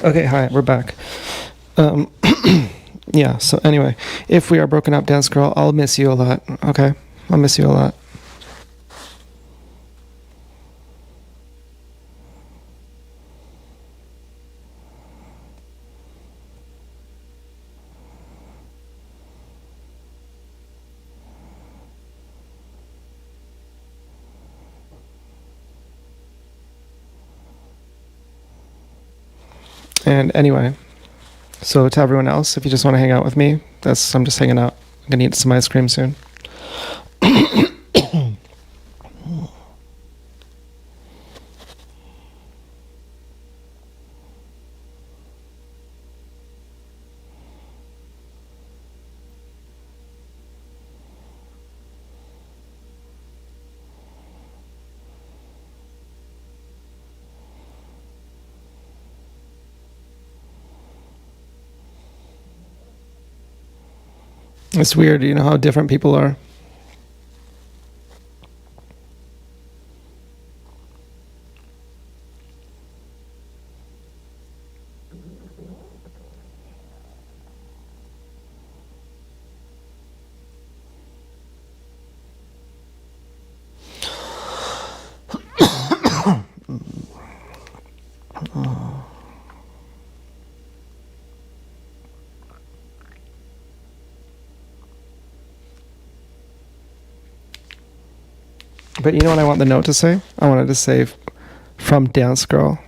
Okay, hi, we're back. Um, yeah, so anyway, if we are broken up, Dance Girl, I'll miss you a lot, okay? I'll miss you a lot. And anyway, so to everyone else, if you just want to hang out with me, I'm just hanging out. I'm gonna eat some ice cream soon. It's weird, you know how different people are. But you know what I want the note to say? I wanted to say, from Dance Girl.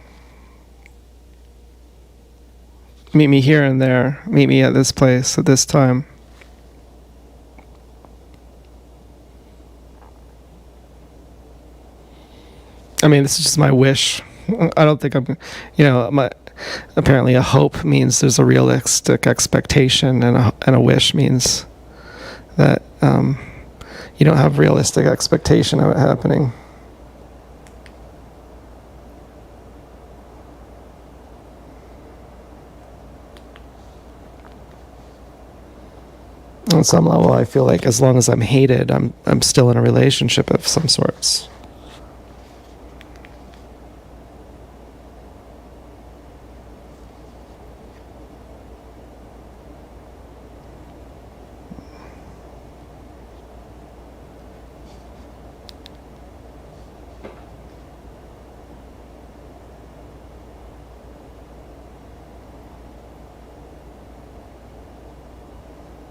Meet me here and there. Meet me at this place at this time. I mean, this is just my wish. I don't think apparently a hope means there's a realistic expectation, and a wish means that you don't have realistic expectation of it happening. On some level, I feel like as long as I'm hated, I'm still in a relationship of some sorts.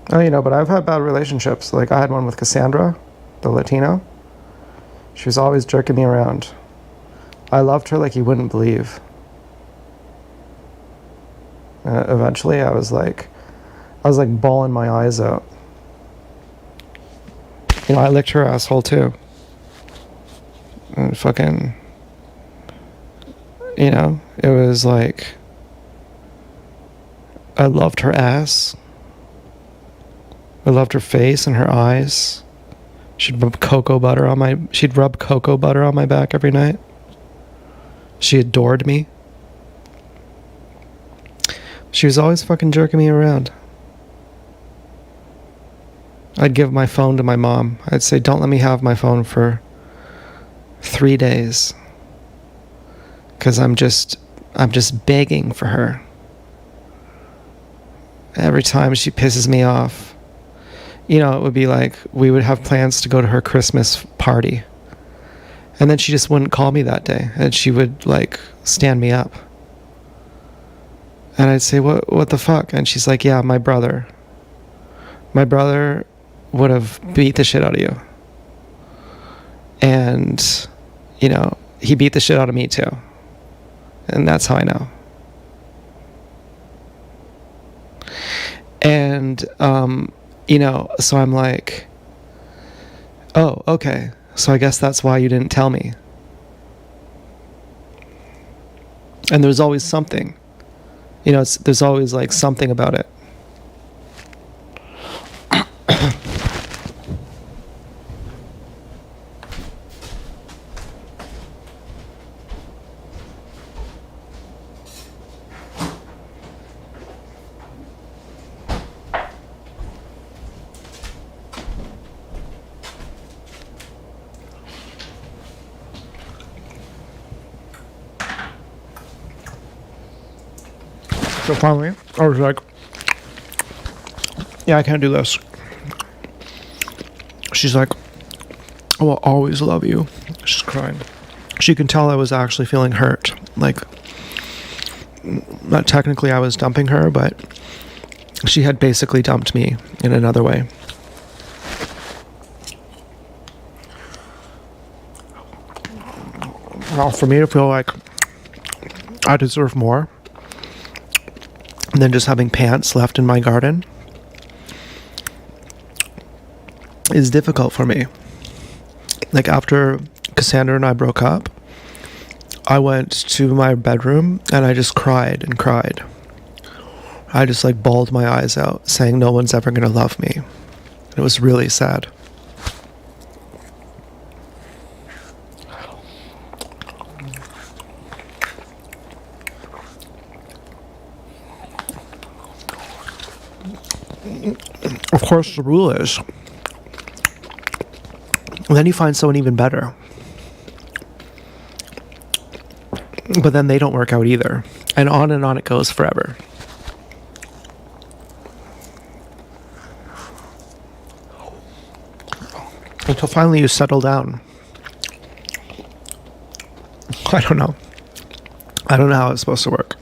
Oh, but I've had bad relationships. Like, I had one with Cassandra, the Latino. She was always jerking me around. I loved her like you wouldn't believe. Eventually, I was like bawling my eyes out. I licked her asshole too. And fucking, it was like, I loved her ass. I loved her face and her eyes. She'd rub cocoa butter on my back every night. She adored me. She was always fucking jerking me around. I'd give my phone to my mom. I'd say, don't let me have my phone for 3 days. 'Cause I'm just begging for her. Every time she pisses me off. It would be like, we would have plans to go to her Christmas party. And then she just wouldn't call me that day. And she would, like, stand me up. And I'd say, what the fuck? And she's like, yeah, my brother. My brother would have beat the shit out of you. And, he beat the shit out of me too. And that's how I know. And, so I'm like, oh, okay. So I guess that's why you didn't tell me. And there's always something. There's always like something about it. So finally, I was like, yeah, I can't do this. She's like, I will always love you. She's crying. She can tell I was actually feeling hurt. Like, not technically I was dumping her, but she had basically dumped me in another way. Well, for me to feel like I deserve more than just having pants left in my garden is difficult for me. Like, after Cassandra and I broke up, I went to my bedroom and I just cried and cried. I just like bawled my eyes out, saying no one's ever gonna love me. It was really sad. Of course, the rule is, then you find someone even better. But then they don't work out either. And on it goes forever. Until finally you settle down. I don't know. I don't know how it's supposed to work.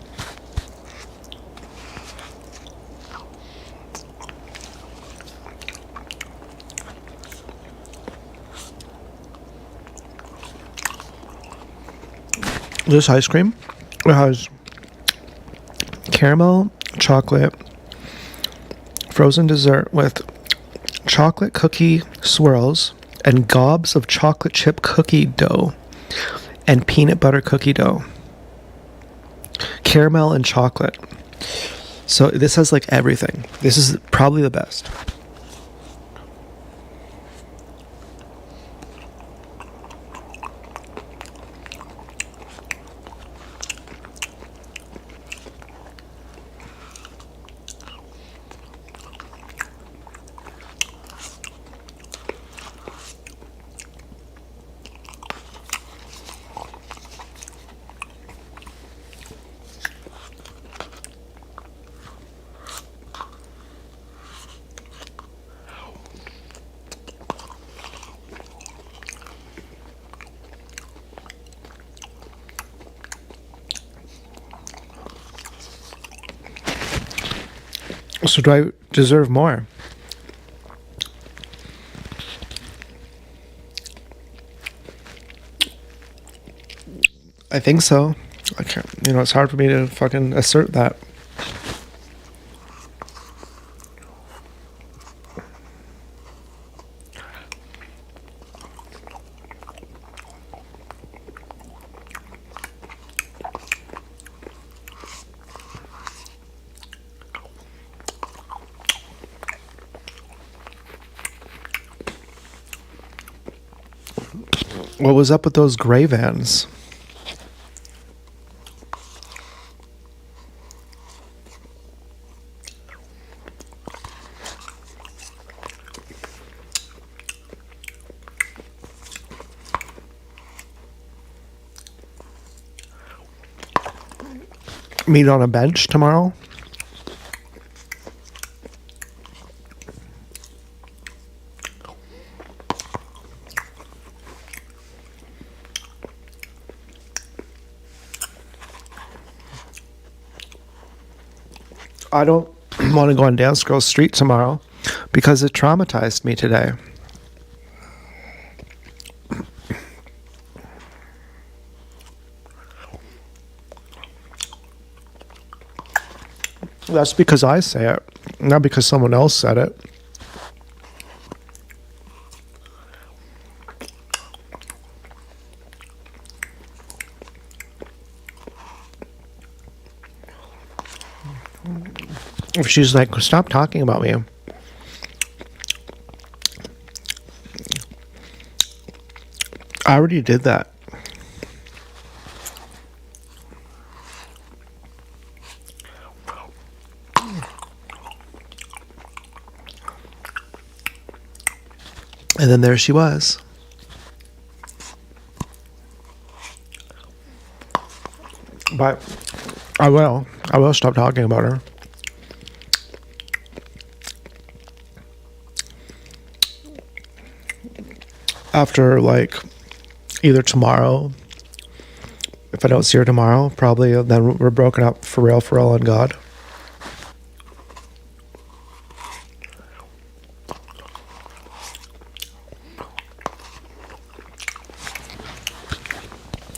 This ice cream, it has caramel, chocolate, frozen dessert with chocolate cookie swirls and gobs of chocolate chip cookie dough and peanut butter cookie dough. Caramel and chocolate. So this has like everything. This is probably the best. So do I deserve more? I think so. I can't, it's hard for me to fucking assert that. What was up with those gray vans? Meet on a bench tomorrow? I don't want to go on Dance Girl Street tomorrow because it traumatized me today. That's because I say it, not because someone else said it. If she's like, stop talking about me. I already did that. And then there she was. But I will. I will stop talking about her. After, like, either tomorrow, if I don't see her tomorrow, probably then we're broken up for real on God.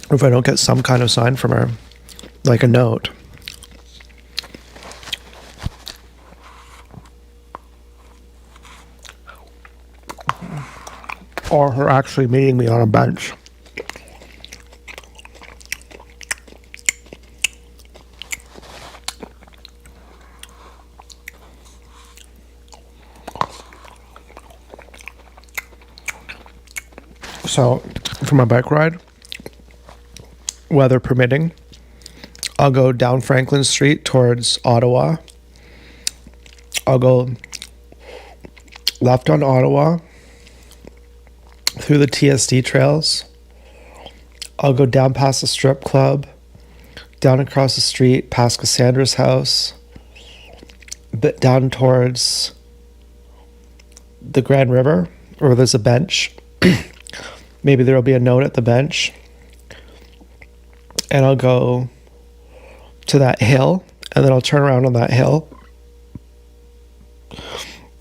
Or if I don't get some kind of sign from her, like a note. Or her actually meeting me on a bench. So, for my bike ride, weather permitting, I'll go down Franklin Street towards Ottawa. I'll go left on Ottawa through the TSD trails. I'll go down past the strip club, down across the street past Cassandra's house, a bit down towards the Grand River, where there's a bench. Maybe there'll be a note at the bench. And I'll go to that hill, and then I'll turn around on that hill.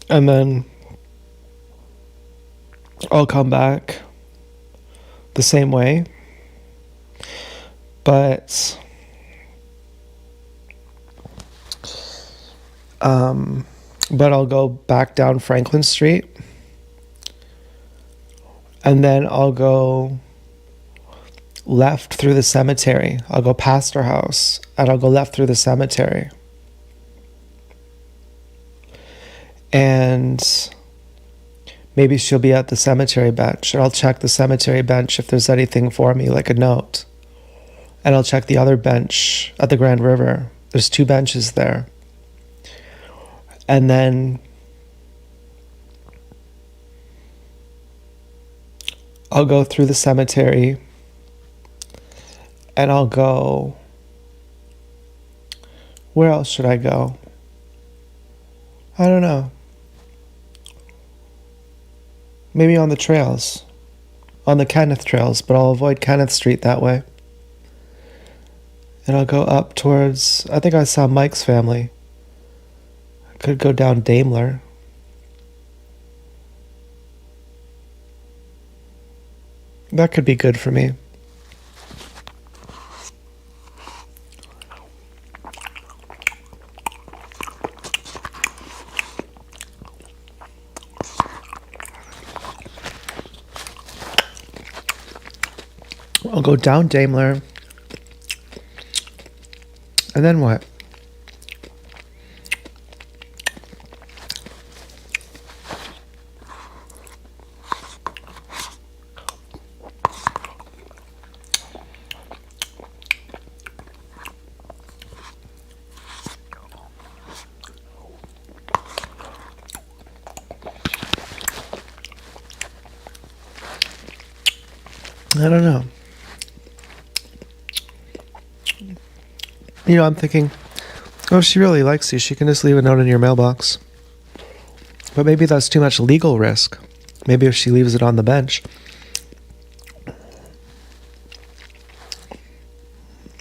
And then I'll come back the same way. But I'll go back down Franklin Street. And then I'll go left through the cemetery. I'll go past her house, and I'll go left through the cemetery. And maybe she'll be at the cemetery bench, or I'll check the cemetery bench if there's anything for me, like a note. And I'll check the other bench at the Grand River. There's 2 benches there. And then I'll go through the cemetery, and I'll go... Where else should I go? I don't know. Maybe on the trails. On the Kenneth trails, but I'll avoid Kenneth Street that way. And I'll go up towards... I think I saw Mike's family. I could go down Daimler. That could be good for me. I'll go down Daimler. And then what? I don't know. You know, I'm thinking, oh, if she really likes you, she can just leave a note in your mailbox. But maybe that's too much legal risk. Maybe if she leaves it on the bench.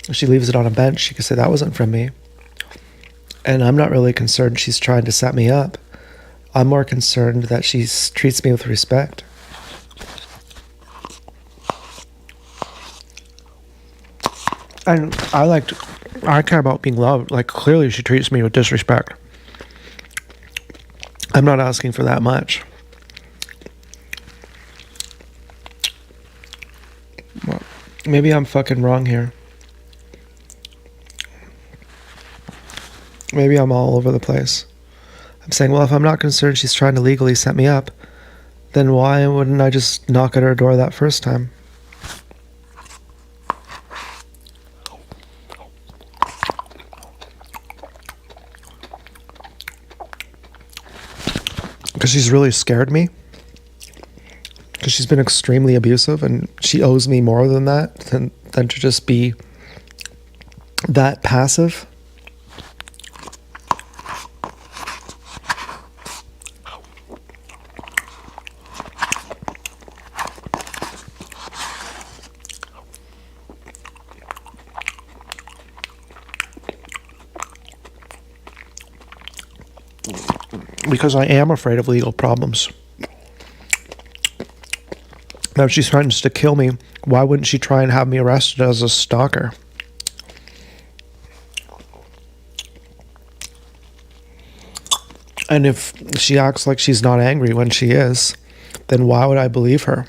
If she leaves it on a bench, she could say, that wasn't from me. And I'm not really concerned she's trying to set me up. I'm more concerned that she treats me with respect. And I care about being loved. Like, clearly she treats me with disrespect. I'm not asking for that much. Well, maybe I'm fucking wrong here. Maybe I'm all over the place. I'm saying, well, if I'm not concerned she's trying to legally set me up, then why wouldn't I just knock at her door that first time? Because she's really scared me. Because she's been extremely abusive, and she owes me more than that, than to just be that passive. Because I am afraid of legal problems. Now, if she threatens to kill me, why wouldn't she try and have me arrested as a stalker? And if she acts like she's not angry when she is, then why would I believe her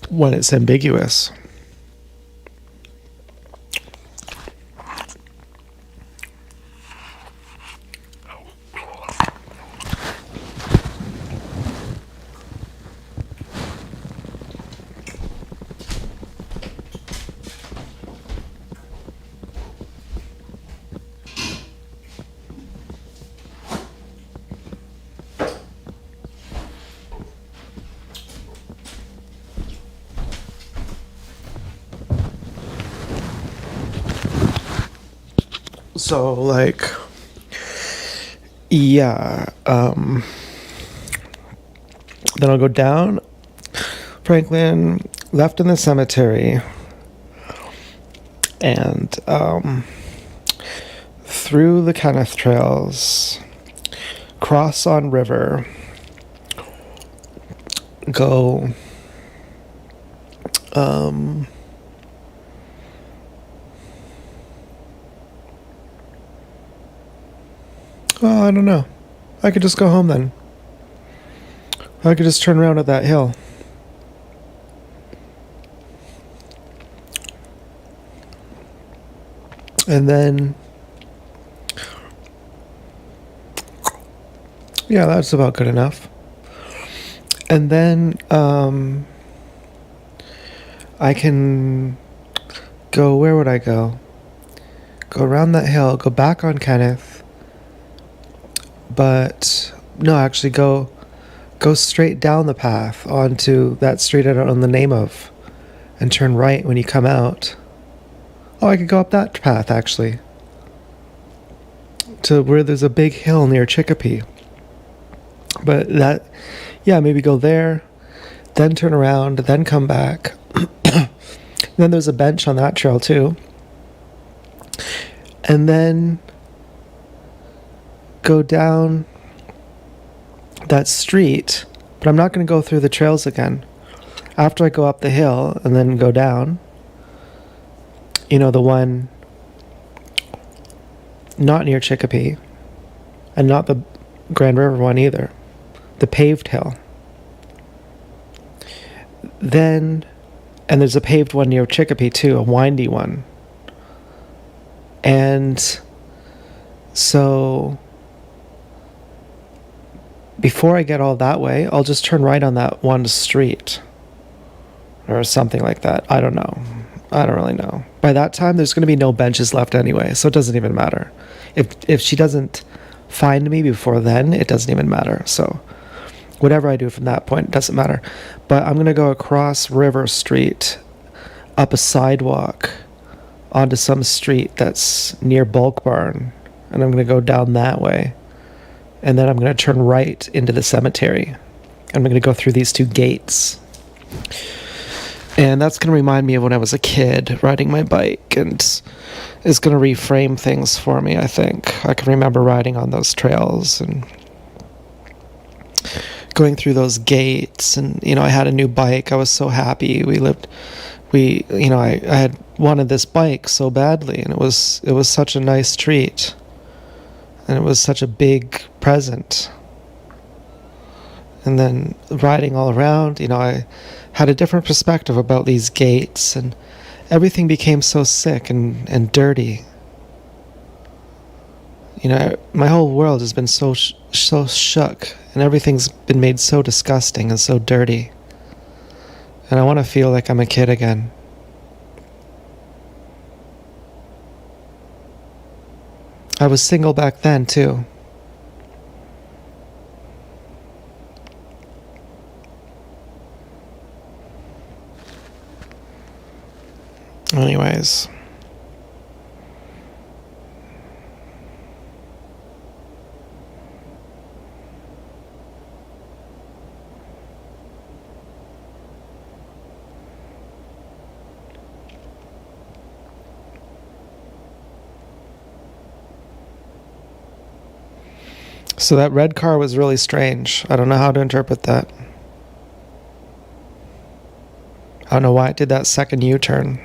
when it's ambiguous? So, like, yeah, then I'll go down Franklin, left in the cemetery, and through the Kenneth trails, cross on river, go well, I don't know. I could just go home then. I could just turn around at that hill. And then, yeah, that's about good enough. And then I can go, where would I go? Go around that hill, go back on Kenneth, but no, actually go straight down the path onto that street I don't know the name of, and turn right when you come out. Oh, I could go up that path actually, to where there's a big hill near Chicopee. But that, yeah, maybe go there, then turn around, then come back. Then there's a bench on that trail too. And then go down that street, but I'm not going to go through the trails again. After I go up the hill and then go down, you know, the one not near Chicopee, and not the Grand River one either, the paved hill. Then, and there's a paved one near Chicopee too, a windy one. And so before I get all that way, I'll just turn right on that one street or something like that. I don't know. I don't really know. By that time, there's going to be no benches left anyway, so it doesn't even matter. If she doesn't find me before then, it doesn't even matter. So whatever I do from that point, it doesn't matter. But I'm going to go across River Street, up a sidewalk, onto some street that's near Bulk Barn, and I'm going to go down that way. And then I'm going to turn right into the cemetery. I'm going to go through these two gates. And that's going to remind me of when I was a kid riding my bike, and is going to reframe things for me, I think. I can remember riding on those trails and going through those gates. And, you know, I had a new bike. I was so happy. I had wanted this bike so badly, and it was such a nice treat. And it was such a big present. And then riding all around, you know, I had a different perspective about these gates, and everything became so sick and dirty. You know, my whole world has been so shook, and everything's been made so disgusting and so dirty. And I want to feel like I'm a kid again. I was single back then, too. Anyways. So that red car was really strange. I don't know how to interpret that. I don't know why it did that second U-turn.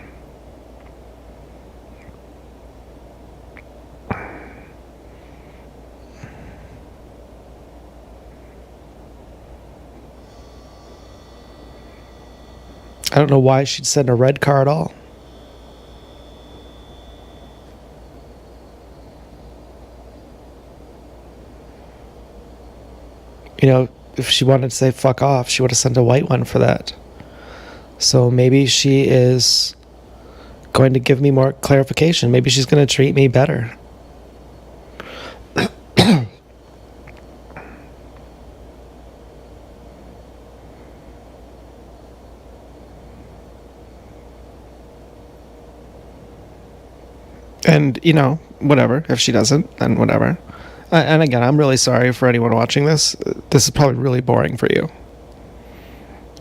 I don't know why she'd send a red car at all. You know, if she wanted to say fuck off, she would have sent a white one for that. So maybe she is going to give me more clarification. Maybe she's going to treat me better. And, you know, whatever. If she doesn't, then whatever. And again, I'm really sorry for anyone watching this. This is probably really boring for you.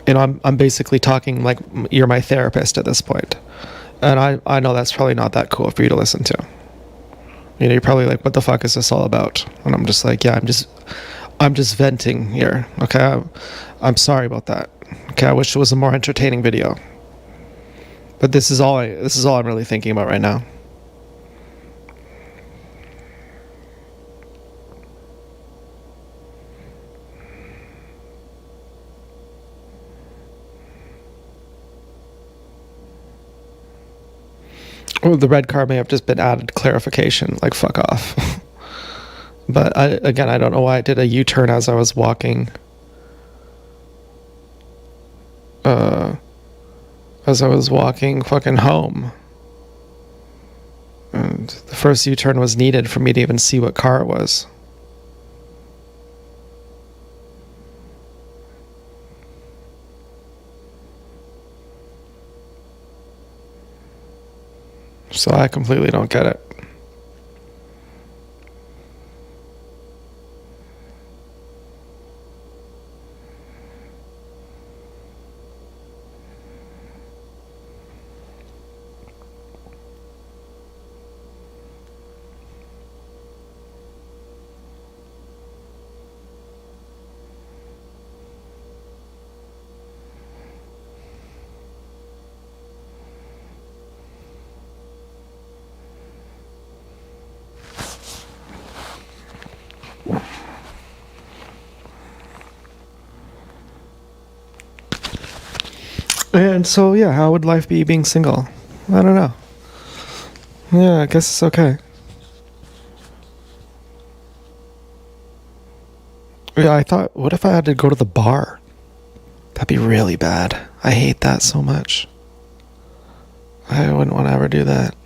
You know, I'm basically talking like you're my therapist at this point. And I know that's probably not that cool for you to listen to. You know, you're probably like, what the fuck is this all about? And I'm just like, yeah, I'm just venting here. Okay, I'm sorry about that. Okay, I wish it was a more entertaining video. But this is all I'm really thinking about right now. Oh, the red car may have just been added clarification, like fuck off. But I don't know why I did a U-turn as I was walking. As I was walking fucking home. And the first U-turn was needed for me to even see what car it was. So I completely don't get it. And so, yeah, how would life be being single? I don't know. Yeah, I guess it's okay. Yeah, I thought, what if I had to go to the bar? That'd be really bad. I hate that so much. I wouldn't want to ever do that.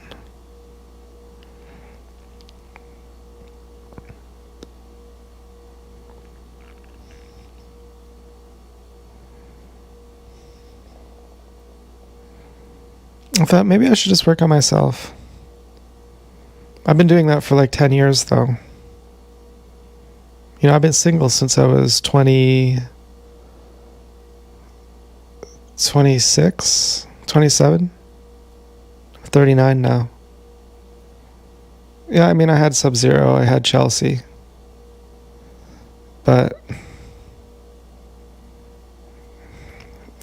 I thought maybe I should just work on myself. I've been doing that for like 10 years, though. You know, I've been single since I was 26, 27, 39 now. Yeah, I mean, I had Sub-Zero, I had Chelsea. But,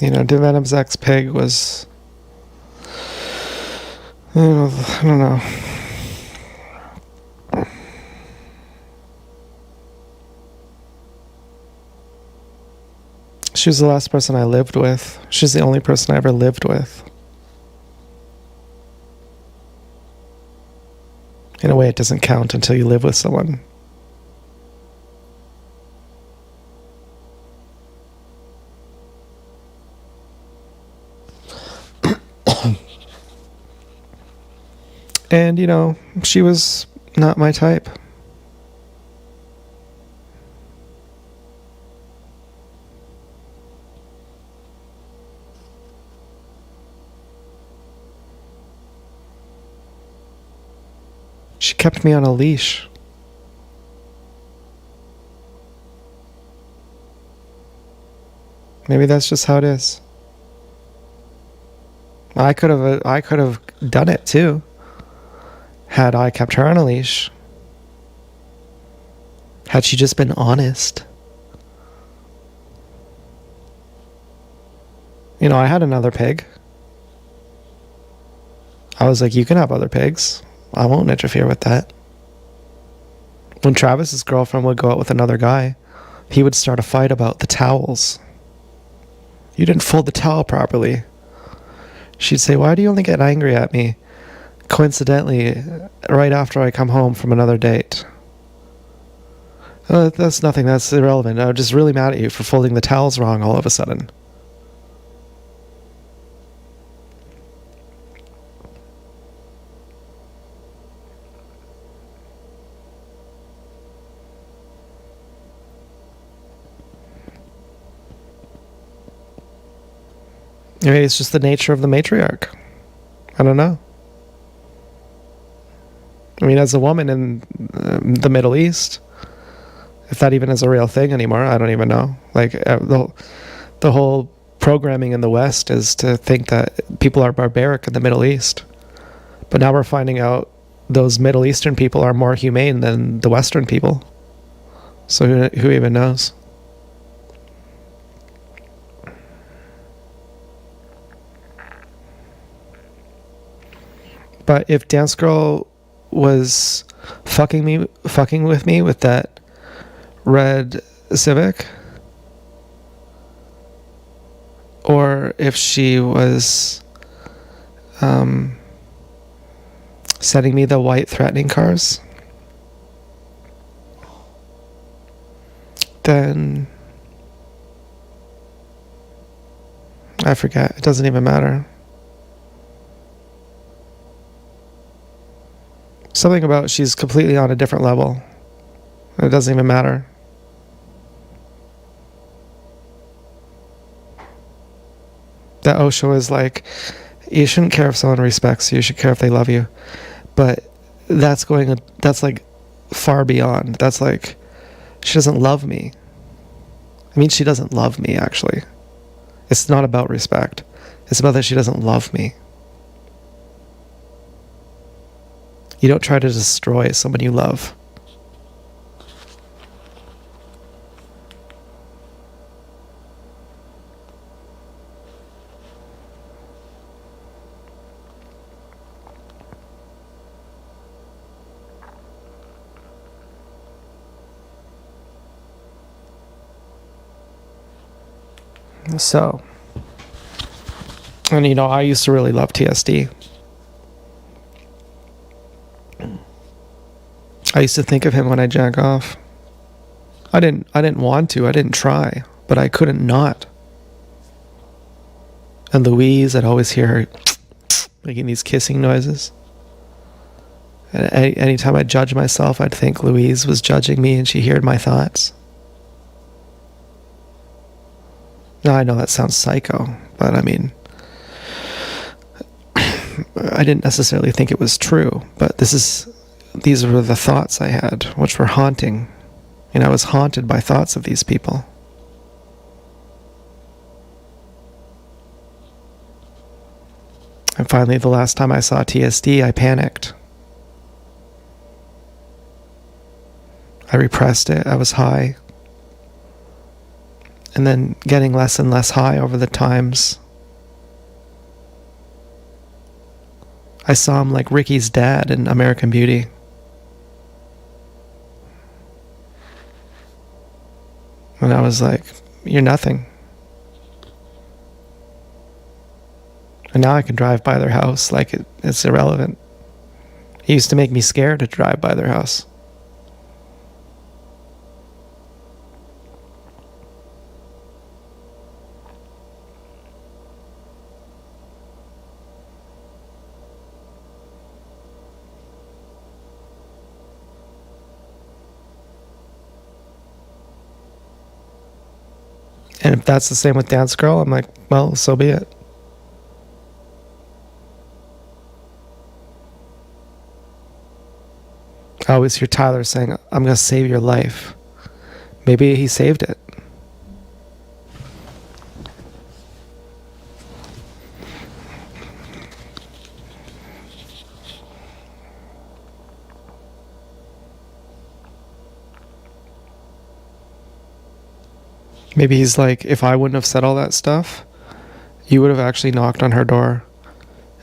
you know, Venom's ex-pig was... I don't know. She was the last person I lived with. She's the only person I ever lived with. In a way, it doesn't count until you live with someone. And, you know, she was not my type. She kept me on a leash. Maybe that's just how it is. I could have done it too. Had I kept her on a leash. Had she just been honest. You know, I had another pig. I was like, you can have other pigs. I won't interfere with that. When Travis's girlfriend would go out with another guy, he would start a fight about the towels. You didn't fold the towel properly. She'd say, why do you only get angry at me? Coincidentally, right after I come home from another date. That's nothing, that's irrelevant. I'm just really mad at you for folding the towels wrong all of a sudden. Maybe it's just the nature of the matriarch. I don't know. I mean, as a woman in the Middle East, if that even is a real thing anymore, I don't even know. Like, the whole programming in the West is to think that people are barbaric in the Middle East. But now we're finding out those Middle Eastern people are more humane than the Western people. So who even knows? But if Dance Girl was fucking with me with that red Civic, or if she was sending me the white threatening cars, then I forget. It doesn't even matter. Something about she's completely on a different level. It doesn't even matter. That Osho is like, you shouldn't care if someone respects you. You should care if they love you. But that's like far beyond. That's like, she doesn't love me. I mean, she doesn't love me, actually. It's not about respect. It's about that she doesn't love me. You don't try to destroy someone you love. So, and you know, I used to really love TSD. I used to think of him when I jack off. I didn't want to. I didn't try, but I couldn't not. And Louise, I'd always hear her making these kissing noises. And anytime I judge myself, I'd think Louise was judging me and she heard my thoughts. Now, I know that sounds psycho, but I mean, I didn't necessarily think it was true, but these were the thoughts I had, which were haunting. And I was haunted by thoughts of these people. And finally, the last time I saw TSD, I panicked. I repressed it. I was high. And then getting less and less high over the times. I saw him like Ricky's dad in American Beauty. And I was like, you're nothing. And now I can drive by their house like it's irrelevant. It used to make me scared to drive by their house. And if that's the same with Dance Girl, I'm like, well, so be it. I always hear Tyler saying, I'm going to save your life. Maybe he saved it. Maybe he's like, if I wouldn't have said all that stuff, you would have actually knocked on her door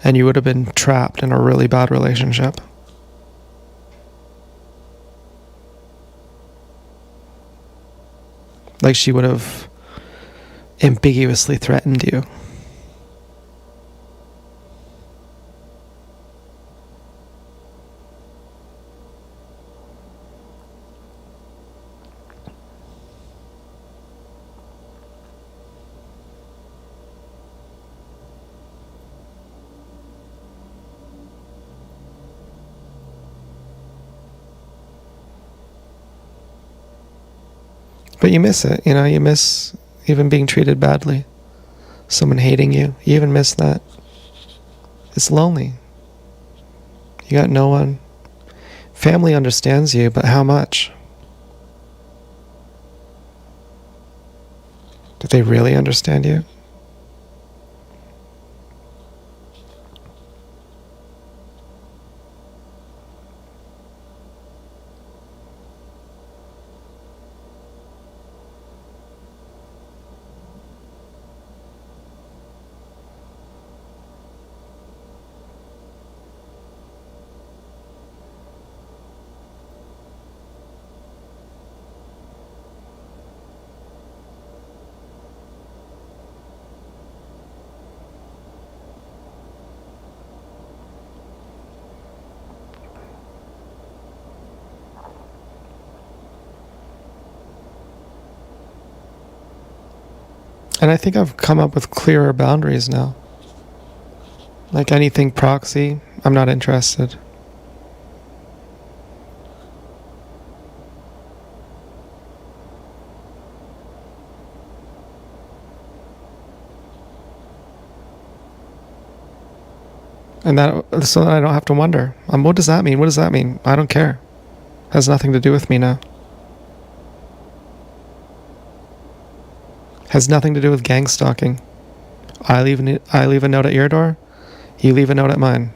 and you would have been trapped in a really bad relationship. Like she would have ambiguously threatened you. But you miss it, you know, you miss even being treated badly. Someone hating you. You even miss that. It's lonely. You got no one. Family understands you, but how much? Do they really understand you? And I think I've come up with clearer boundaries now. Like anything proxy, I'm not interested. And that, so I don't have to wonder. What does that mean? What does that mean? I don't care. Has nothing to do with me now. Has nothing to do with gang stalking. I leave a note at your door. You leave a note at mine.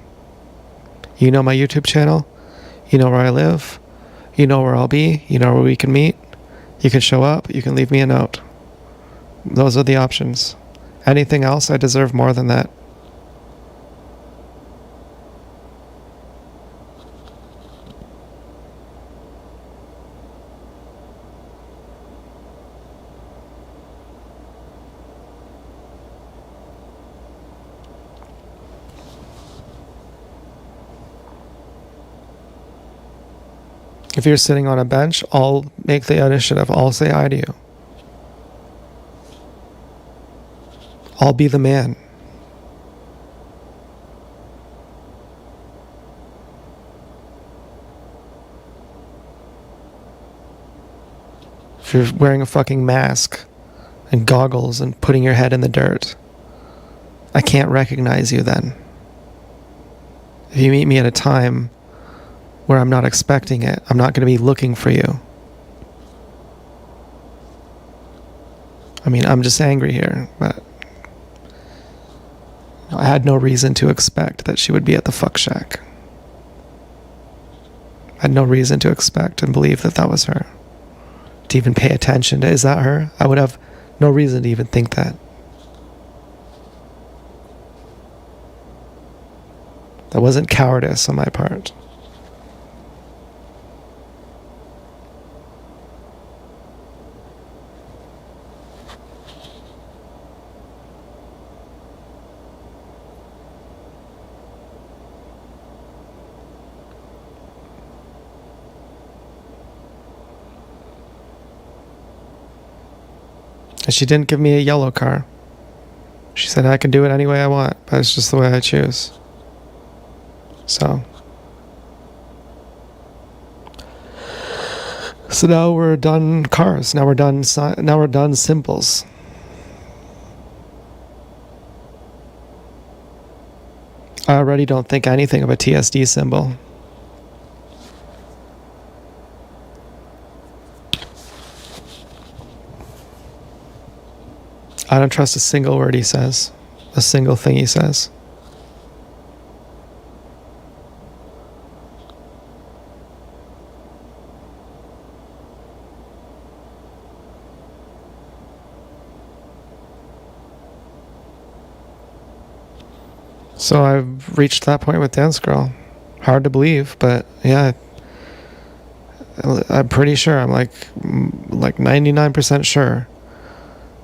You know my YouTube channel. You know where I live. You know where I'll be. You know where we can meet. You can show up. You can leave me a note. Those are the options. Anything else, I deserve more than that. If you're sitting on a bench, I'll make the initiative. I'll say hi to you. I'll be the man. If you're wearing a fucking mask and goggles and putting your head in the dirt, I can't recognize you then. If you meet me at a time where I'm not expecting it, I'm not going to be looking for you. I mean, I'm just angry here, but I had no reason to expect that she would be at the fuck shack. I had no reason to expect and believe that that was her. To even pay attention to, is that her? I would have no reason to even think that. That wasn't cowardice on my part. And she didn't give me a yellow car. She said I can do it any way I want, but it's just the way I choose. So now we're done cars. Now we're done symbols. I already don't think anything of a TSD symbol. I don't trust a single word he says, a single thing he says. So I've reached that point with Dance Girl. Hard to believe, but yeah, I'm pretty sure. I'm like 99% sure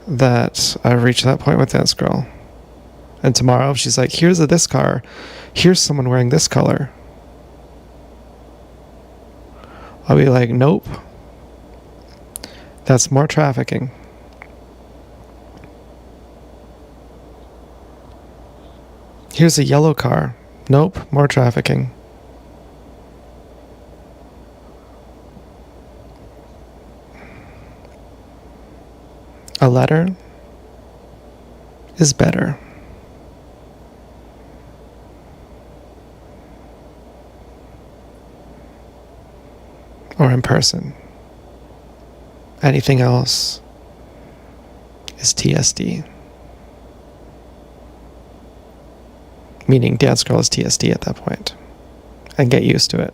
that I've reached that point with Dance Girl. And tomorrow, if she's like, here's this car, here's someone wearing this color, I'll be like, nope. That's more trafficking. Here's a yellow car. Nope, more trafficking. A letter is better. Or in person. Anything else is TSD. Meaning Dance Girl is TSD at that point. And get used to it.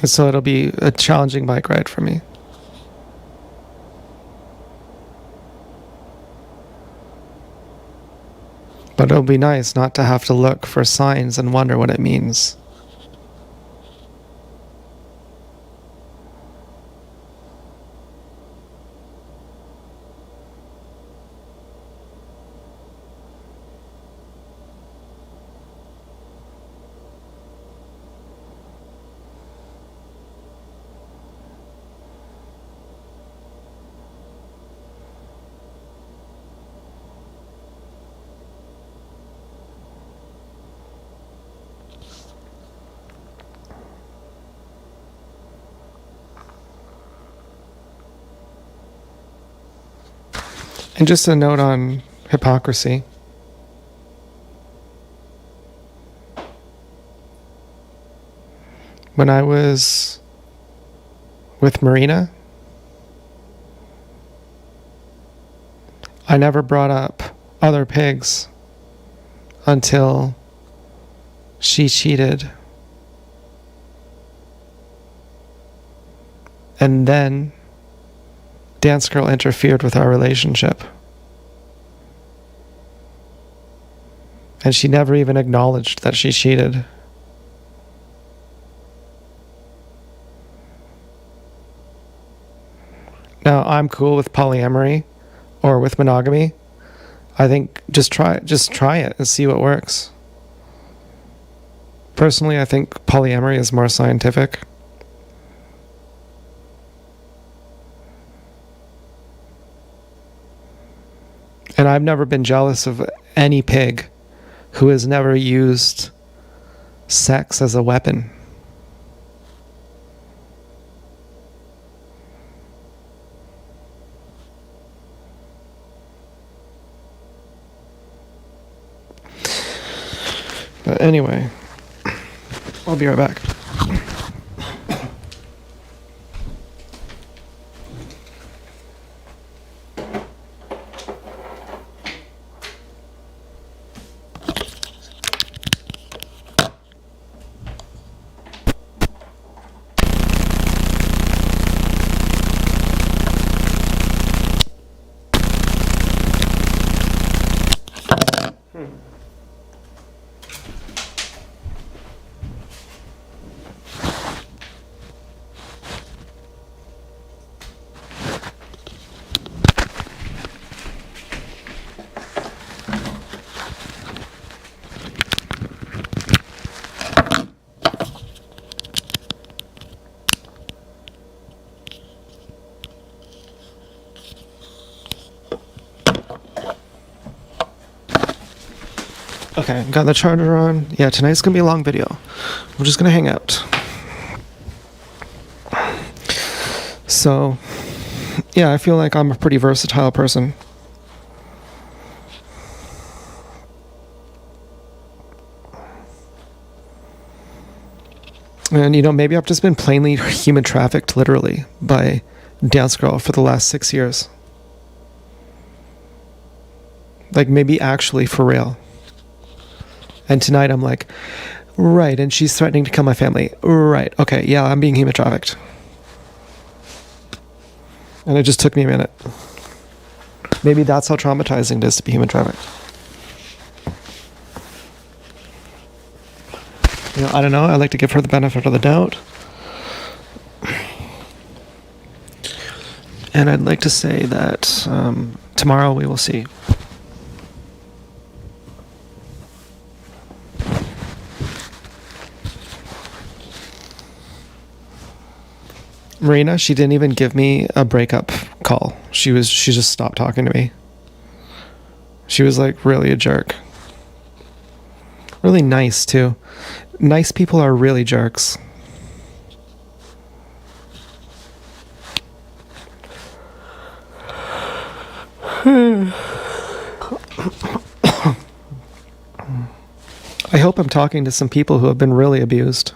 And so it'll be a challenging bike ride for me. But it'll be nice not to have to look for signs and wonder what it means. And just a note on hypocrisy. When I was with Marina, I never brought up other pigs until she cheated. And then Dance Girl interfered with our relationship. And she never even acknowledged that she cheated. Now, I'm cool with polyamory or with monogamy. I think just try it and see what works. Personally, I think polyamory is more scientific. And I've never been jealous of any pig who has never used sex as a weapon. But anyway, I'll be right back. Okay, got the charger on. Yeah, tonight's gonna be a long video. We're just gonna hang out. So, yeah, I feel like I'm a pretty versatile person. And, you know, maybe I've just been plainly human trafficked, literally, by Dance Girl for the last 6 years. Like, maybe actually for real. And tonight I'm like, right, and she's threatening to kill my family. Right, okay, yeah, I'm being human trafficked. And it just took me a minute. Maybe that's how traumatizing it is to be human trafficked. You know, I don't know. I like to give her the benefit of the doubt. And I'd like to say that tomorrow we will see. Marina, she didn't even give me a breakup call. She just stopped talking to me. She was like really a jerk. Really nice too. Nice people are really jerks. I hope I'm talking to some people who have been really abused.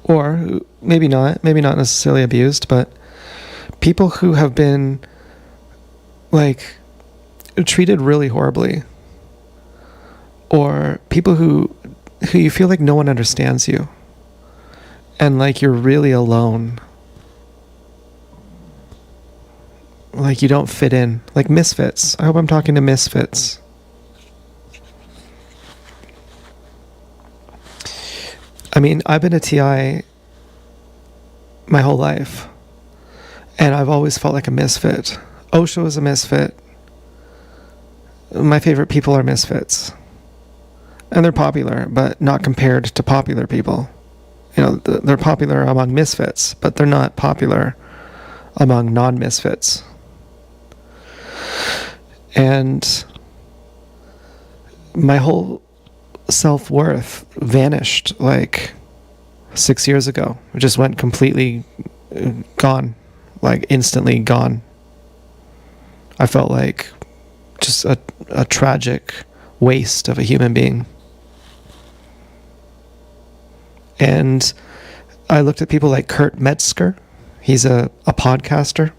Or maybe not necessarily abused, but people who have been like treated really horribly. Or people who you feel like no one understands you. And like you're really alone. Like you don't fit in. Like misfits. I hope I'm talking to misfits. I mean, I've been a TI my whole life. And I've always felt like a misfit. Osho is a misfit. My favorite people are misfits. And they're popular, but not compared to popular people. You know, they're popular among misfits, but they're not popular among non-misfits. And my whole self-worth vanished like 6 years ago. It just went completely gone, like instantly gone. I felt like just a tragic waste of a human being. And I looked at people like Kurt Metzger. He's a podcaster.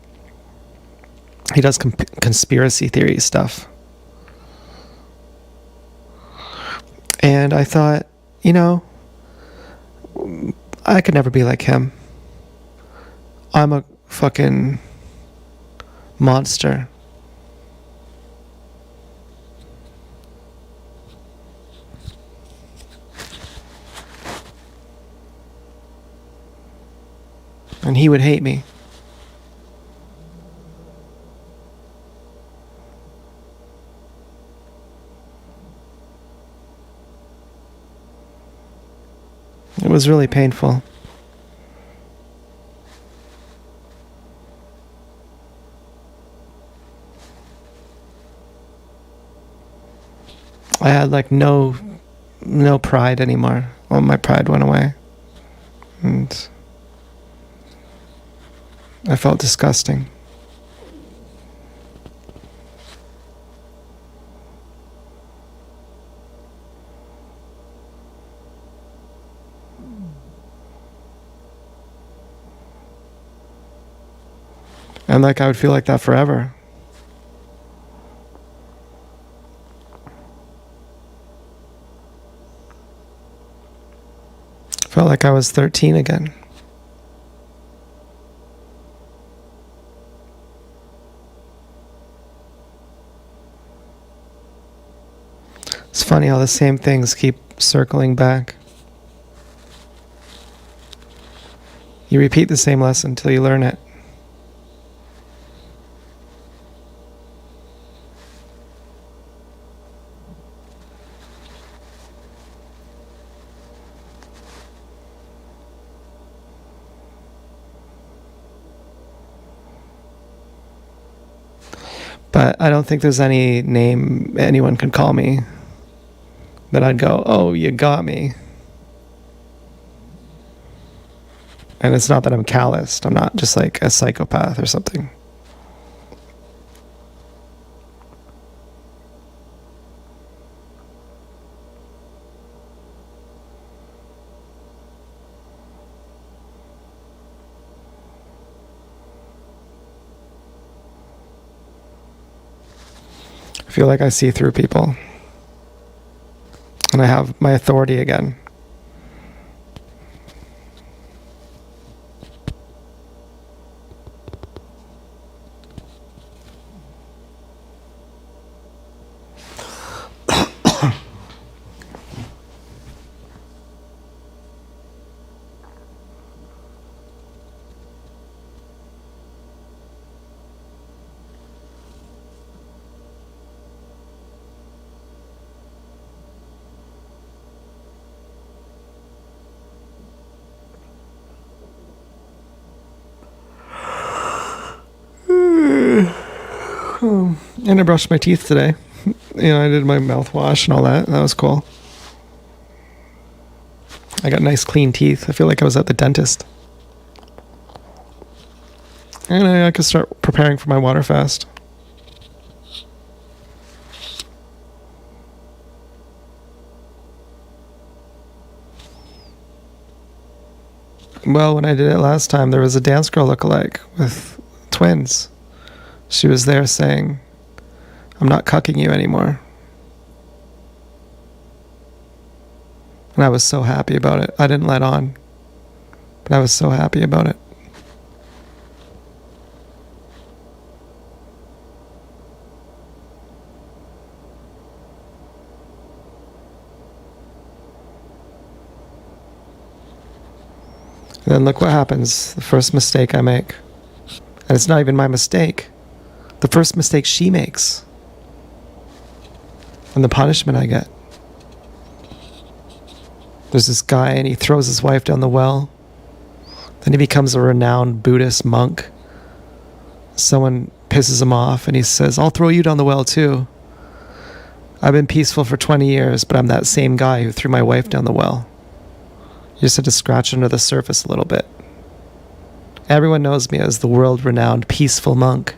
He does conspiracy theory stuff. And I thought, you know, I could never be like him. I'm a fucking monster. And he would hate me. It was really painful. I had like no pride anymore. All my pride went away. And I felt disgusting. And like I would feel like that forever. Felt like I was 13 again. It's funny how the same things keep circling back. You repeat the same lesson until you learn it. But I don't think there's any name anyone can call me that I'd go, oh, you got me. And it's not that I'm calloused. I'm not just like a psychopath or something. I feel like I see through people. And I have my authority again. And I brushed my teeth today. I did my mouthwash and all that. That was cool. I got nice clean teeth. I feel like I was at the dentist. And I could start preparing for my water fast. Well, when I did it last time, there was a dance girl lookalike with twins. She was there saying, I'm not cucking you anymore. And I was so happy about it. I didn't let on, but I was so happy about it. And then look what happens. The first mistake I make. And it's not even my mistake. The first mistake she makes. And the punishment I get. There's this guy and he throws his wife down the well. Then he becomes a renowned Buddhist monk. Someone pisses him off and he says, I'll throw you down the well too. I've been peaceful for 20 years, but I'm that same guy who threw my wife down the well. You just had to scratch under the surface a little bit. Everyone knows me as the world-renowned peaceful monk.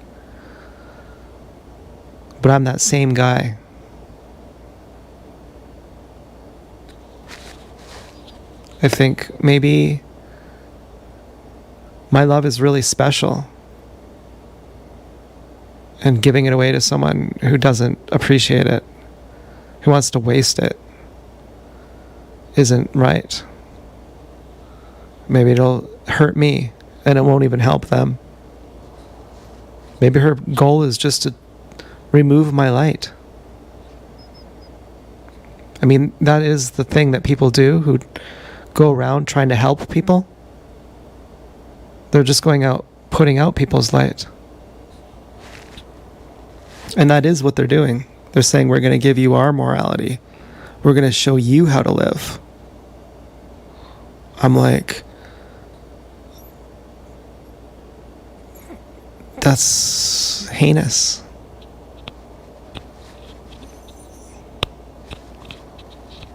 But I'm that same guy. I think maybe my love is really special. And giving it away to someone who doesn't appreciate it, who wants to waste it, isn't right. Maybe it'll hurt me and it won't even help them. Maybe her goal is just to remove my light. I mean, that is the thing that people do who go around trying to help people. They're just going out, putting out people's light. And that is what they're doing. They're saying, we're going to give you our morality. We're going to show you how to live. I'm like, that's heinous.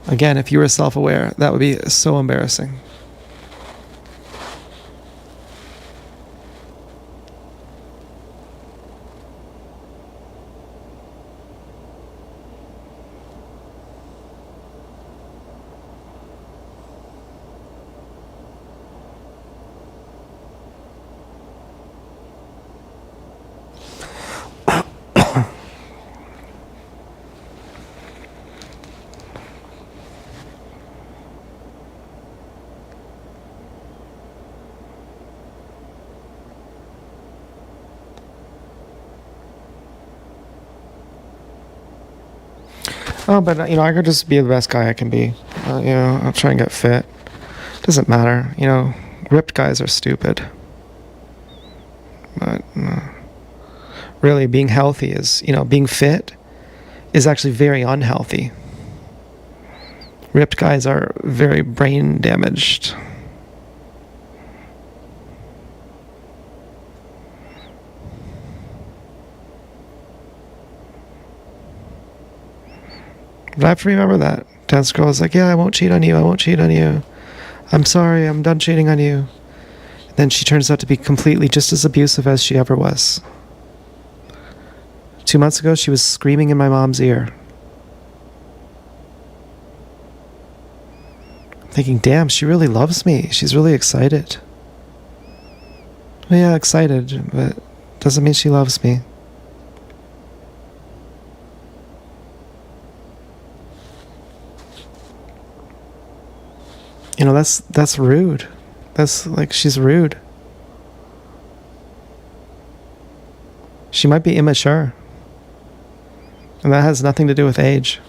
Again, if you were self-aware, that would be so embarrassing. Oh, but I could just be the best guy I can be. I'll try and get fit. Doesn't matter. Ripped guys are stupid. But really, being healthy is, being fit is actually very unhealthy. Ripped guys are very brain damaged. But I have to remember that. Dance girl is like, yeah, I won't cheat on you. I won't cheat on you. I'm sorry. I'm done cheating on you. And then she turns out to be completely just as abusive as she ever was. 2 months ago, she was screaming in my mom's ear. I'm thinking, damn, she really loves me. She's really excited. Well, yeah, excited, but doesn't mean she loves me. You know, that's rude. That's like, she's rude. She might be immature. And that has nothing to do with age.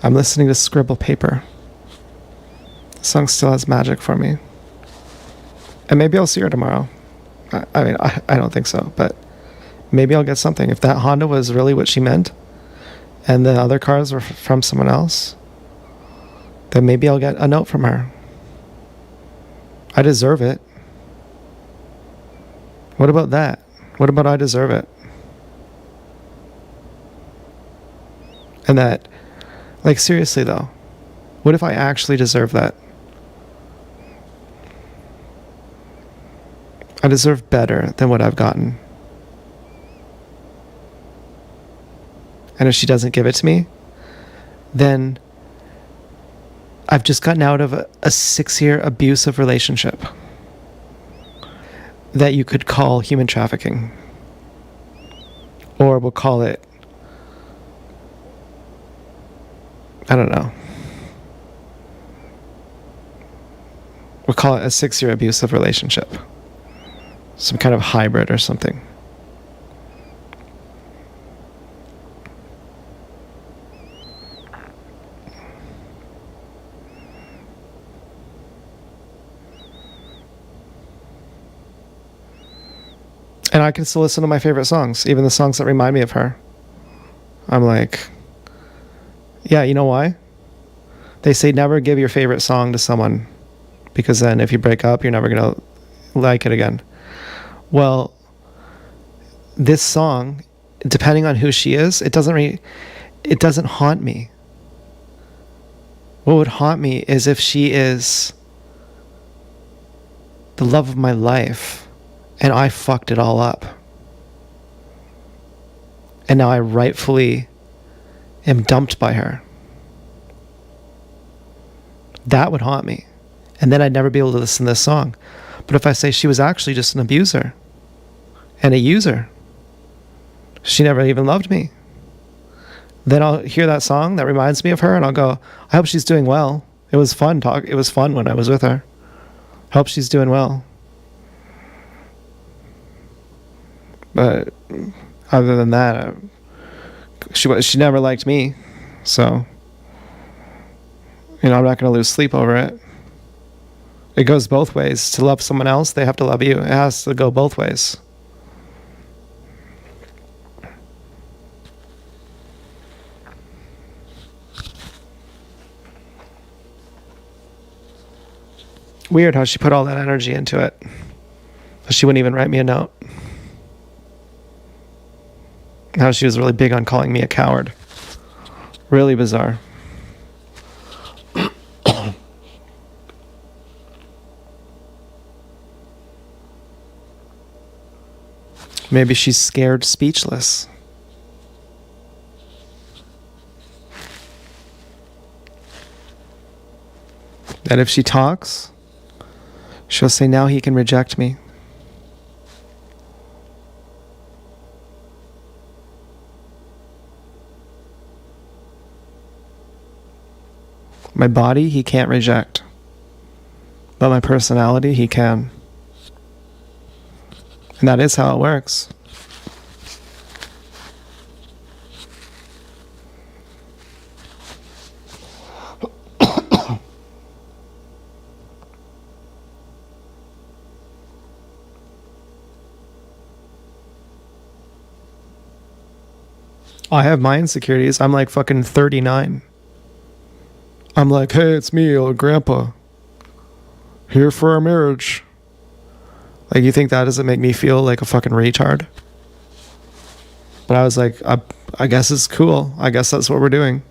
I'm listening to Scribble Paper. The song still has magic for me. And maybe I'll see her tomorrow. I mean, I don't think so, but maybe I'll get something. If that Honda was really what she meant, and the other cars were from someone else, then maybe I'll get a note from her. I deserve it. What about that? What about I deserve it? And that, like, seriously though, what if I actually deserve that? I deserve better than what I've gotten. And if she doesn't give it to me, then I've just gotten out of a 6-year abusive relationship that you could call human trafficking. Or we'll call it, I don't know. We'll call it a 6-year abusive relationship. Some kind of hybrid or something. And I can still listen to my favorite songs, even the songs that remind me of her. I'm like, yeah, you know why? They say never give your favorite song to someone, because then if you break up, you're never going to like it again. Well, this song, depending on who she is, it doesn't haunt me. What would haunt me is if she is the love of my life and I fucked it all up. And now I rightfully am dumped by her. That would haunt me. And then I'd never be able to listen to this song. But if I say she was actually just an abuser and a user, she never even loved me, then I'll hear that song that reminds me of her and I'll go, I hope she's doing well. It was fun when I was with her. I hope she's doing well. But other than that, she never liked me. So, I'm not going to lose sleep over it. It goes both ways. To love someone else, they have to love you. It has to go both ways. Weird how she put all that energy into it. She wouldn't even write me a note. How she was really big on calling me a coward. Really bizarre. Maybe she's scared speechless. That if she talks, she'll say now he can reject me. My body, he can't reject. But my personality, he can. And that is how it works. I have my insecurities. I'm like fucking 39. I'm like, hey, it's me, old grandpa. Here for our marriage. Like, you think that doesn't make me feel like a fucking retard? But I was like, I guess it's cool. I guess that's what we're doing.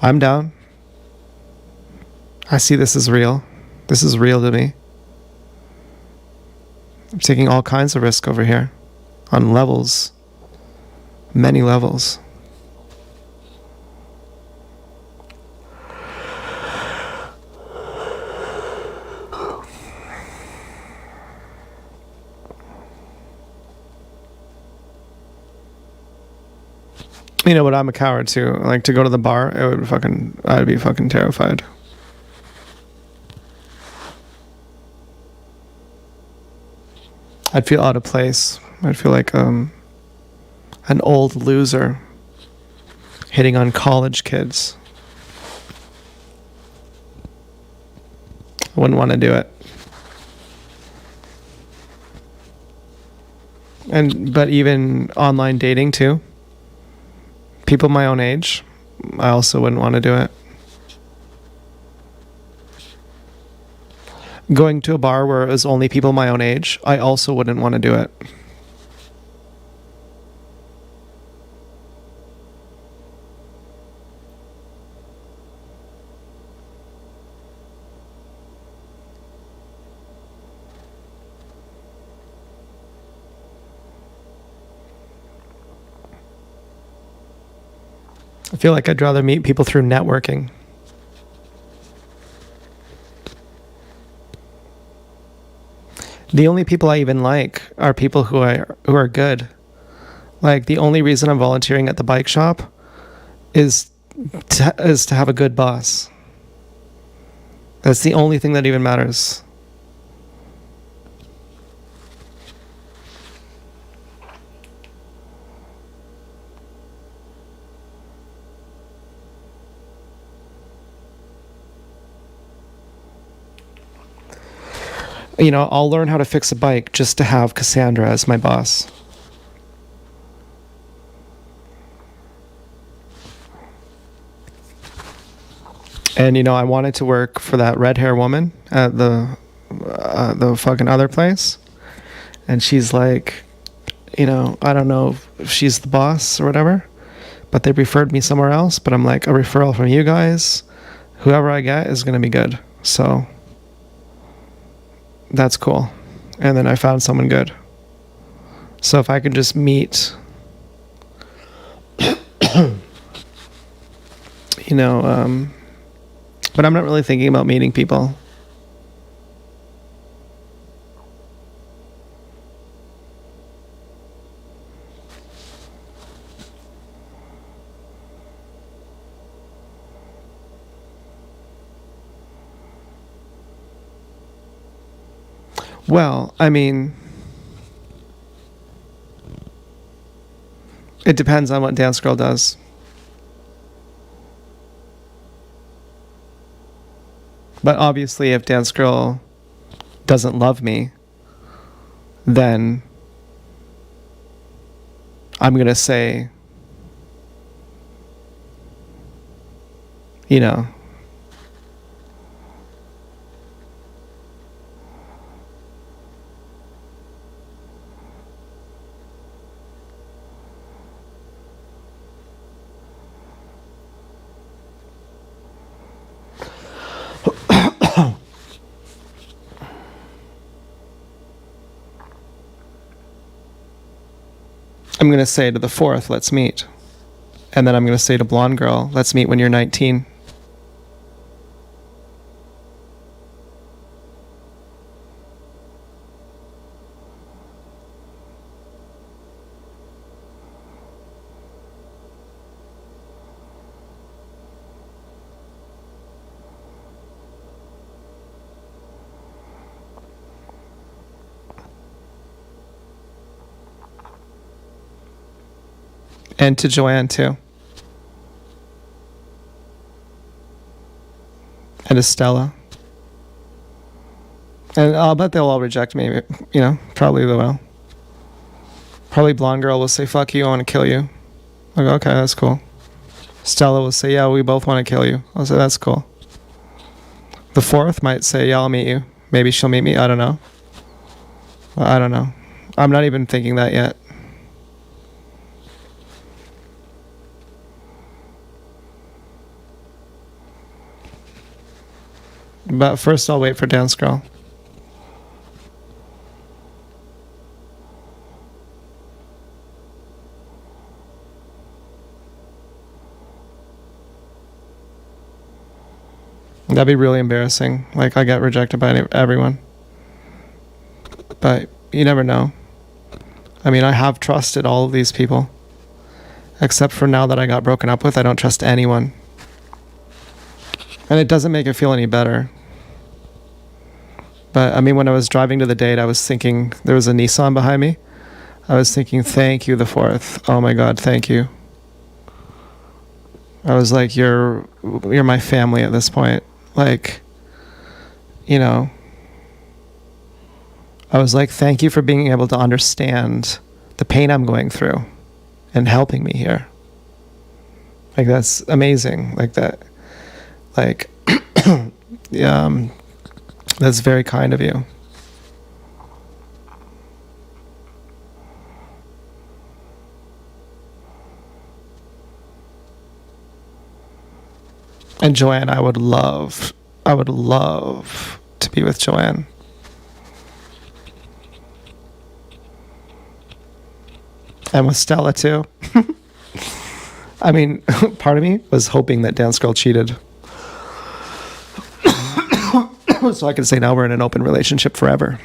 I'm down. I see this as real. This is real to me. I'm taking all kinds of risk over here. On levels. Many levels. You know, but I'm a coward too. Like, to go to the bar, I'd be fucking terrified. I'd feel out of place. I'd feel like an old loser hitting on college kids. I wouldn't want to do it. But even online dating too. People my own age, I also wouldn't want to do it. Going to a bar where it was only people my own age, I also wouldn't want to do it. I feel like I'd rather meet people through networking. The only people I even like are people who are good. Like, the only reason I'm volunteering at the bike shop is to have a good boss. That's the only thing that even matters. You know, I'll learn how to fix a bike just to have Cassandra as my boss. And, you know, I wanted to work for that red hair woman at the fucking other place. And she's like, you know, I don't know if she's the boss or whatever, but they referred me somewhere else. But I'm like, a referral from you guys, whoever I get is going to be good. So that's cool. And then I found someone good. So if I could just meet, you know, but I'm not really thinking about meeting people. Well, I mean, it depends on what Dance Girl does. But obviously, if Dance Girl doesn't love me, then I'm going to say, you know, I'm going to say to the fourth, let's meet. And then I'm going to say to Blonde Girl, let's meet when you're 19. And to Joanne, too. And to Stella. And I'll bet they'll all reject me, you know, probably they will. Probably Blonde Girl will say, fuck you, I want to kill you. I go, okay, that's cool. Stella will say, yeah, we both want to kill you. I'll say, that's cool. The fourth might say, yeah, I'll meet you. Maybe she'll meet me. I don't know. I don't know. I'm not even thinking that yet. But first I'll wait for Dance Girl. That'd be really embarrassing. Like, I get rejected by everyone. But you never know. I mean, I have trusted all of these people. Except for now that I got broken up with, I don't trust anyone. And it doesn't make it feel any better. But I mean, when I was driving to the date, I was thinking, there was a Nissan behind me. I was thinking, thank you, the fourth. Oh my God, thank you. I was like, you're my family at this point. Like, you know, I was like, thank you for being able to understand the pain I'm going through and helping me here. Like, that's amazing. Like that, like, yeah, that's very kind of you. And Joanne, I would love to be with Joanne. And with Stella too. I mean, part of me was hoping that Dance Girl cheated. So I could say now we're in an open relationship forever.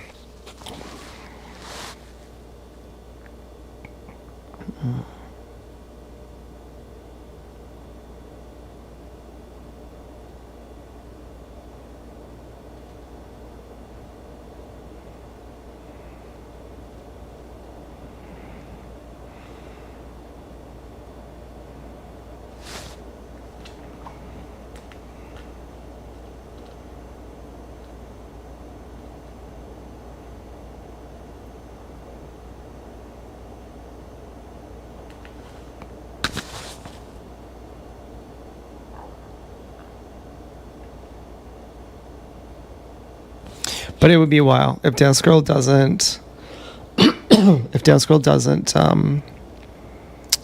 But it would be a while if Dance Girl doesn't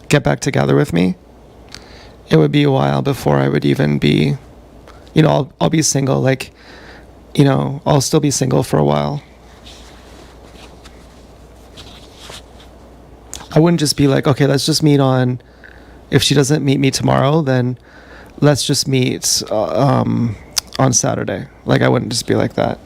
get back together with me. It would be a while before I would even be, you know, I'll be single. Like, you know, I'll still be single for a while. I wouldn't just be like, okay, let's just meet on. If she doesn't meet me tomorrow, then let's just meet on Saturday. Like, I wouldn't just be like that.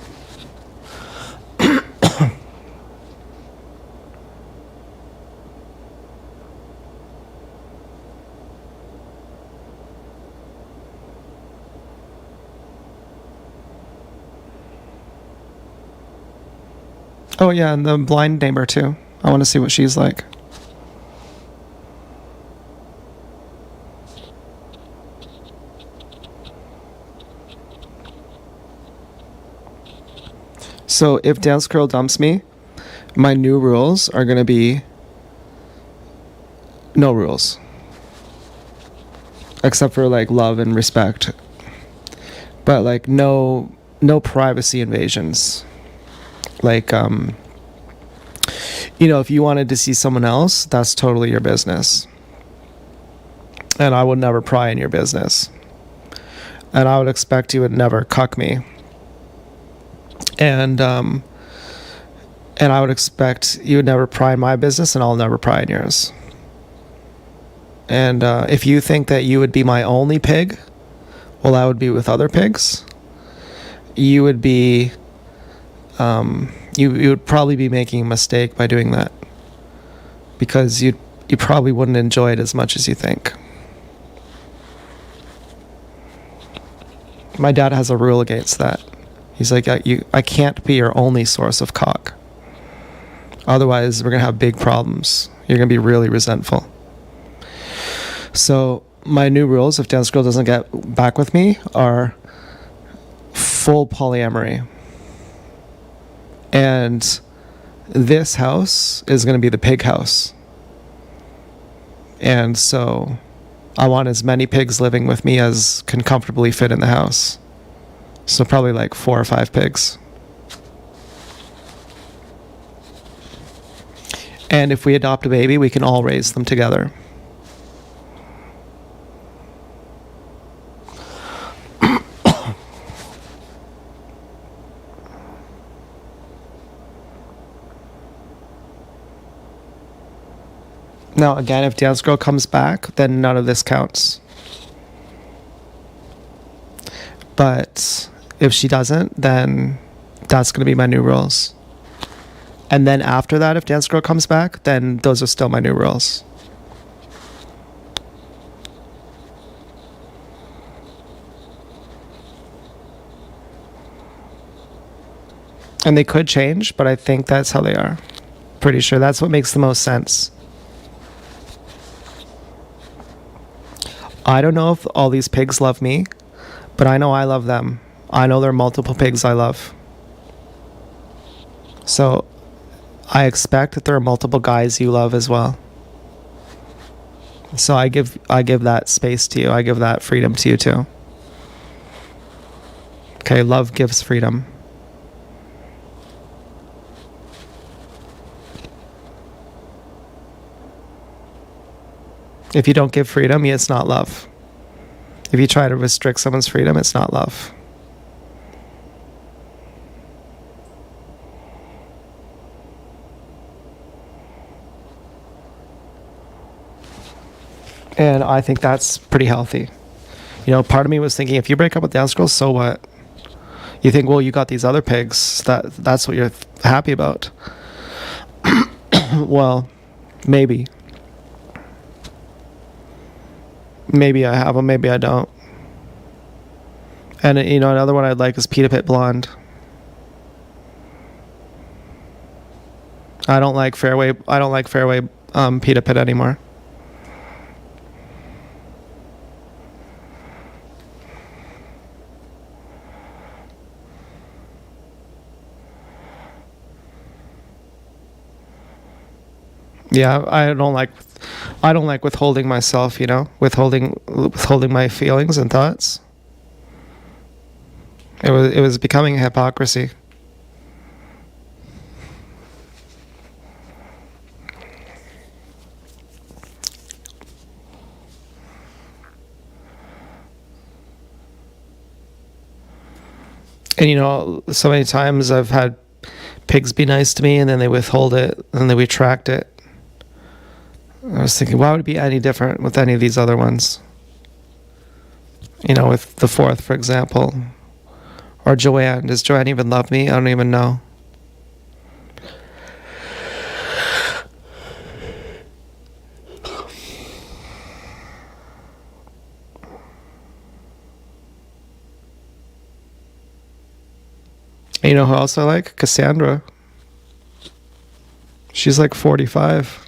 Oh yeah, and the blind neighbor too. I want to see what she's like. So if Dance Girl dumps me, my new rules are going to be no rules. Except for like love and respect. But like no privacy invasions. Like, you know, if you wanted to see someone else, that's totally your business. And I would never pry in your business. And I would expect you would never cuck me. And I would expect you would never pry in my business, and I'll never pry in yours. And if you think that you would be my only pig, while I would be with other pigs, you would be... you would probably be making a mistake by doing that, because you probably wouldn't enjoy it as much as you think. My dad has a rule against that. He's like, I can't be your only source of cock. Otherwise, we're gonna have big problems. You're gonna be really resentful. So my new rules, if Dance Girl doesn't get back with me, are full polyamory. And this house is going to be the pig house. And so I want as many pigs living with me as can comfortably fit in the house. So probably like 4 or 5 pigs. And if we adopt a baby, we can all raise them together. Now, again, if Dance Girl comes back, then none of this counts. But if she doesn't, then that's going to be my new rules. And then after that, if Dance Girl comes back, then those are still my new rules. And they could change, but I think that's how they are. Pretty sure that's what makes the most sense. I don't know if all these pigs love me, but I know I love them. I know there are multiple pigs I love. So I expect that there are multiple guys you love as well. So I give that space to you. I give that freedom to you too. Okay, love gives freedom. If you don't give freedom, it's not love. If you try to restrict someone's freedom, it's not love. And I think that's pretty healthy. You know, part of me was thinking, if you break up with Dance Girl, so what? You think, well, you got these other pigs. That's what you're happy about. Well, maybe. Maybe I have them, maybe I don't. And you know, another one I'd like is Pita Pit Blonde. I don't like Fairway Pita Pit anymore. Yeah, I don't like withholding myself, you know, withholding my feelings and thoughts. It was becoming a hypocrisy. And you know, so many times I've had pigs be nice to me and then they withhold it and they retract it. I was thinking, why would it be any different with any of these other ones? You know, with the fourth, for example. Or Joanne. Does Joanne even love me? I don't even know. And you know who else I like? Cassandra. She's like 45.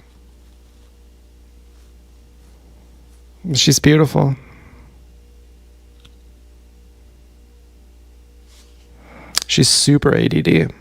She's beautiful. She's super ADD.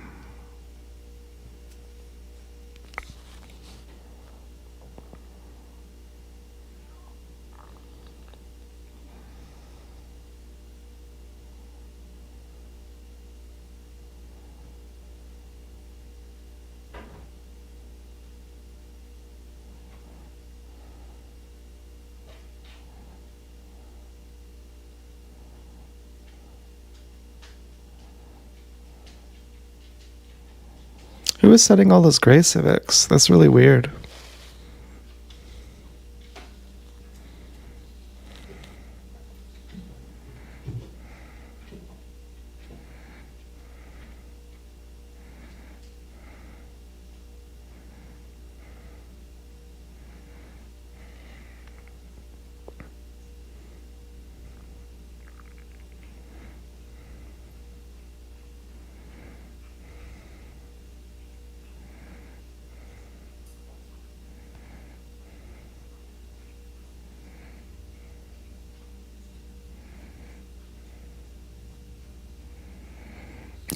Who is setting all those gray civics? That's really weird.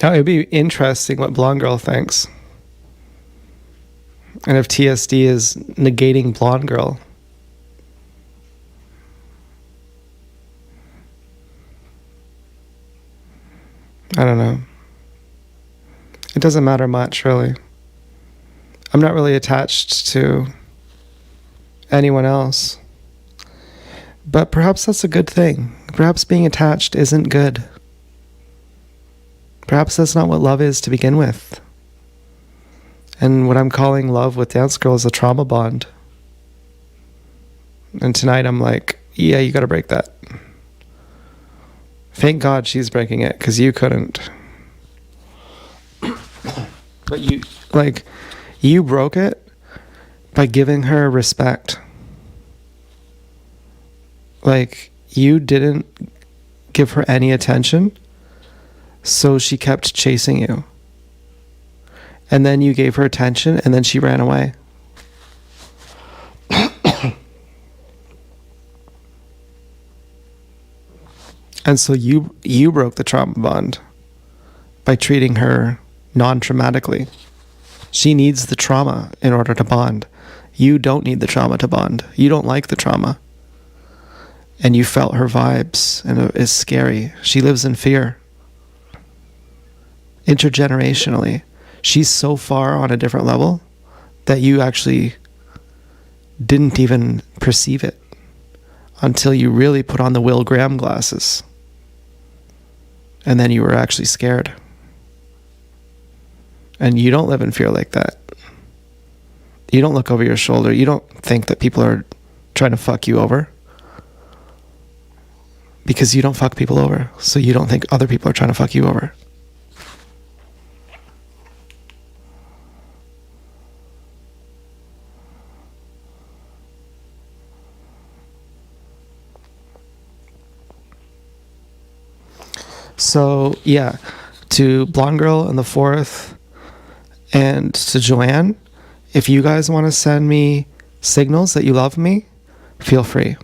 Now, it'd be interesting what Blonde Girl thinks. And if TSD is negating Blonde Girl. I don't know. It doesn't matter much, really. I'm not really attached to anyone else. But perhaps that's a good thing. Perhaps being attached isn't good. Perhaps that's not what love is to begin with. And what I'm calling love with Dance Girl is a trauma bond. And tonight I'm like, yeah, you gotta break that. Thank God she's breaking it, because you couldn't. But you broke it by giving her respect. Like, you didn't give her any attention, so she kept chasing you. And then you gave her attention, and then she ran away. And so you broke the trauma bond by treating her non-traumatically. She needs the trauma in order to bond. You don't need the trauma to bond. You don't like the trauma. And you felt her vibes, and it's scary. She lives in fear. Intergenerationally, she's so far on a different level that you actually didn't even perceive it until you really put on the Will Graham glasses. And then you were actually scared. And you don't live in fear like that. You don't look over your shoulder. You don't think that people are trying to fuck you over. Because you don't fuck people over. So you don't think other people are trying to fuck you over. So, yeah, to Blonde Girl and the Fourth and to Joanne, if you guys want to send me signals that you love me, feel free.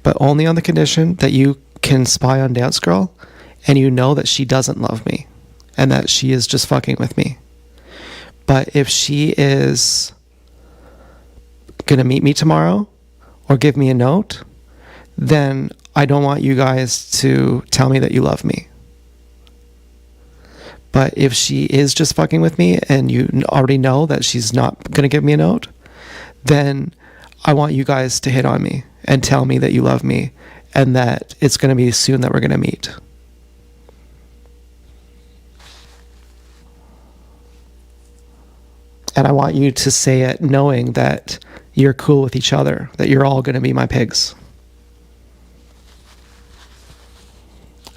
But only on the condition that you can spy on Dance Girl and you know that she doesn't love me and that she is just fucking with me. But if she is going to meet me tomorrow or give me a note, then I don't want you guys to tell me that you love me. But if she is just fucking with me and you already know that she's not going to give me a note, then I want you guys to hit on me and tell me that you love me and that it's going to be soon that we're going to meet. And I want you to say it knowing that you're cool with each other, that you're all going to be my pigs.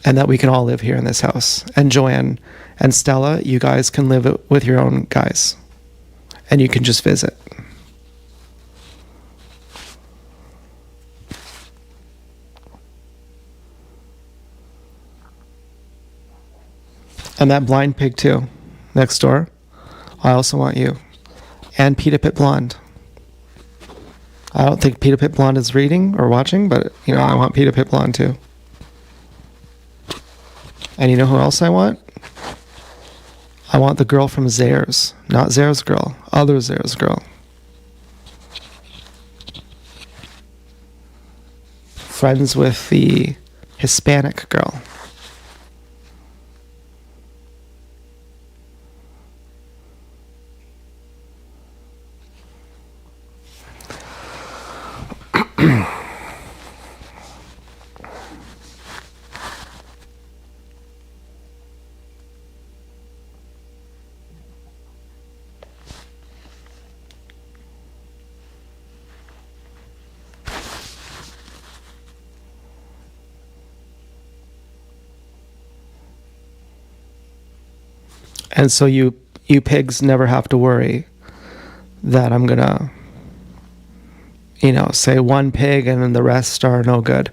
And that we can all live here in this house. And Joanne and Stella, you guys can live with your own guys. And you can just visit. And that blind pig too, next door. I also want you. And Peter Pit Blonde. I don't think Peter Pit Blonde is reading or watching, but I want Peter Pit Blonde too. And you know who else I want? I want the girl from Zare's. Not Zare's girl. Other Zare's girl. Friends with the Hispanic girl. And so you pigs never have to worry that I'm gonna, say one pig and then the rest are no good.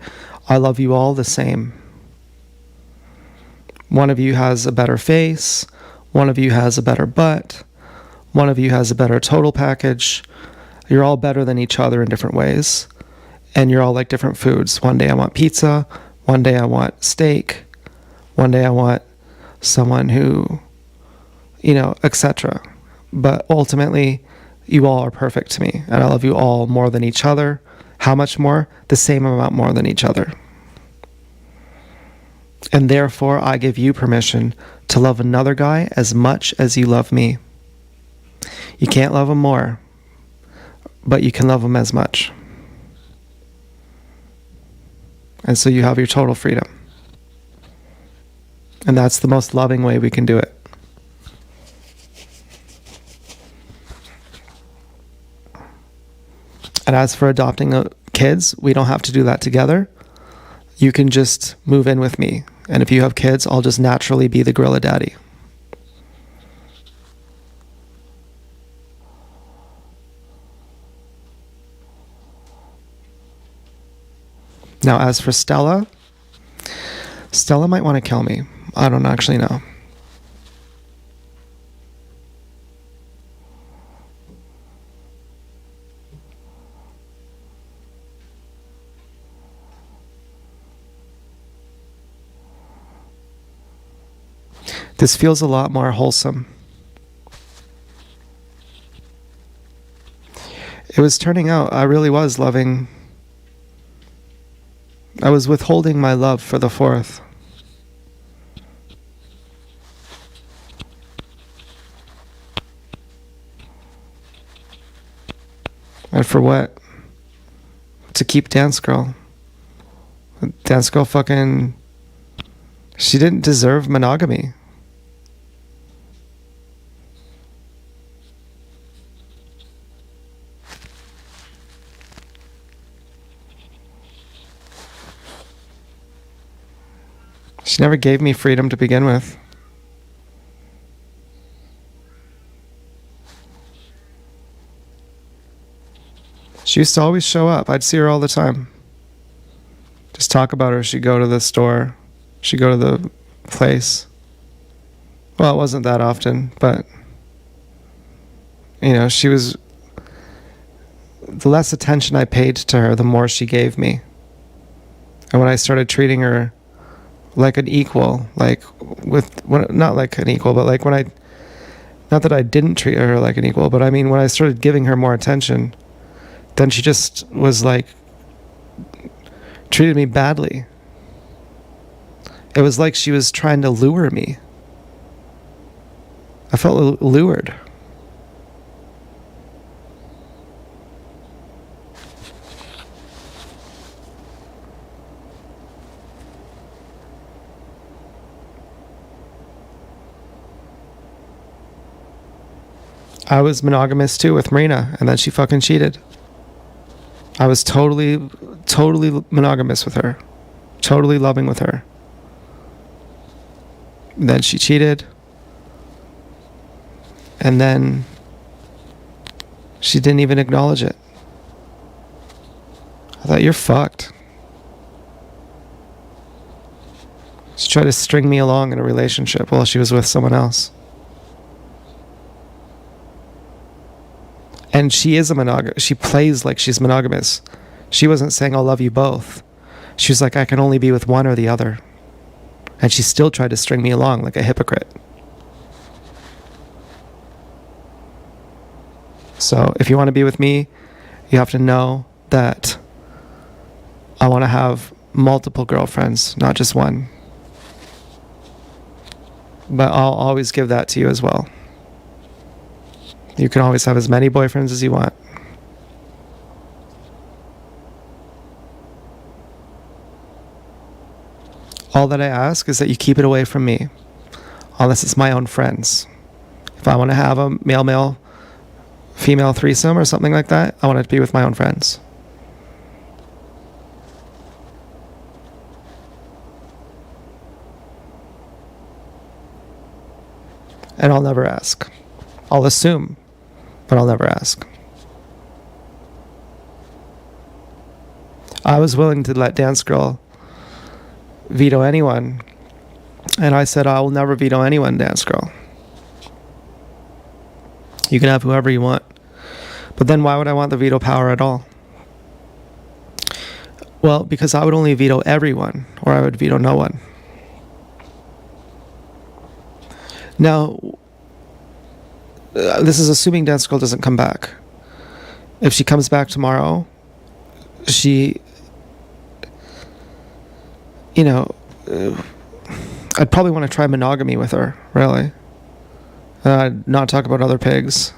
I love you all the same. One of you has a better face. One of you has a better butt. One of you has a better total package. You're all better than each other in different ways. And you're all like different foods. One day I want pizza. One day I want steak. One day I want someone who, etc. But ultimately, you all are perfect to me. And I love you all more than each other. How much more? The same amount more than each other. And therefore, I give you permission to love another guy as much as you love me. You can't love him more, but you can love him as much. And so you have your total freedom. And that's the most loving way we can do it. And as for adopting kids, we don't have to do that together. You can just move in with me. And if you have kids, I'll just naturally be the gorilla daddy. Now, as for Stella, Stella might want to kill me. I don't actually know. This feels a lot more wholesome. It was turning out I really was loving. I was withholding my love for the fourth. And for what? To keep Dance Girl. Dance Girl fucking... She didn't deserve monogamy. She never gave me freedom to begin with. She used to always show up. I'd see her all the time. Just talk about her. She'd go to the store. She'd go to the place. Well, it wasn't that often, but, you know, she was... The less attention I paid to her, the more she gave me. And when I started treating her like an equal, not like an equal, but like when I, not that I didn't treat her like an equal, but I mean when I started giving her more attention, then she just was like, treated me badly. It was like she was trying to lure me. I felt lured. I was monogamous too with Marina, and then she fucking cheated. I was totally monogamous with her. Totally loving with her. And then she cheated. And then she didn't even acknowledge it. I thought, you're fucked. She tried to string me along in a relationship while she was with someone else. And she is a monogamous. She plays like she's monogamous. She wasn't saying, I'll love you both. She was like, I can only be with one or the other. And she still tried to string me along like a hypocrite. So if you want to be with me, you have to know that I want to have multiple girlfriends, not just one. But I'll always give that to you as well. You can always have as many boyfriends as you want. All that I ask is that you keep it away from me, unless it's my own friends. If I want to have a male-male, female threesome or something like that, I want it to be with my own friends. And I'll never ask. I'll assume, but I'll never ask. I was willing to let Dance Girl veto anyone, and I said, I will never veto anyone, Dance Girl. You can have whoever you want. But then why would I want the veto power at all? Well, because I would only veto everyone, or I would veto no one. Now, this is assuming Dance Girl doesn't come back. If she comes back tomorrow, she, you know, I'd probably want to try monogamy with her, really. Not talk about other pigs.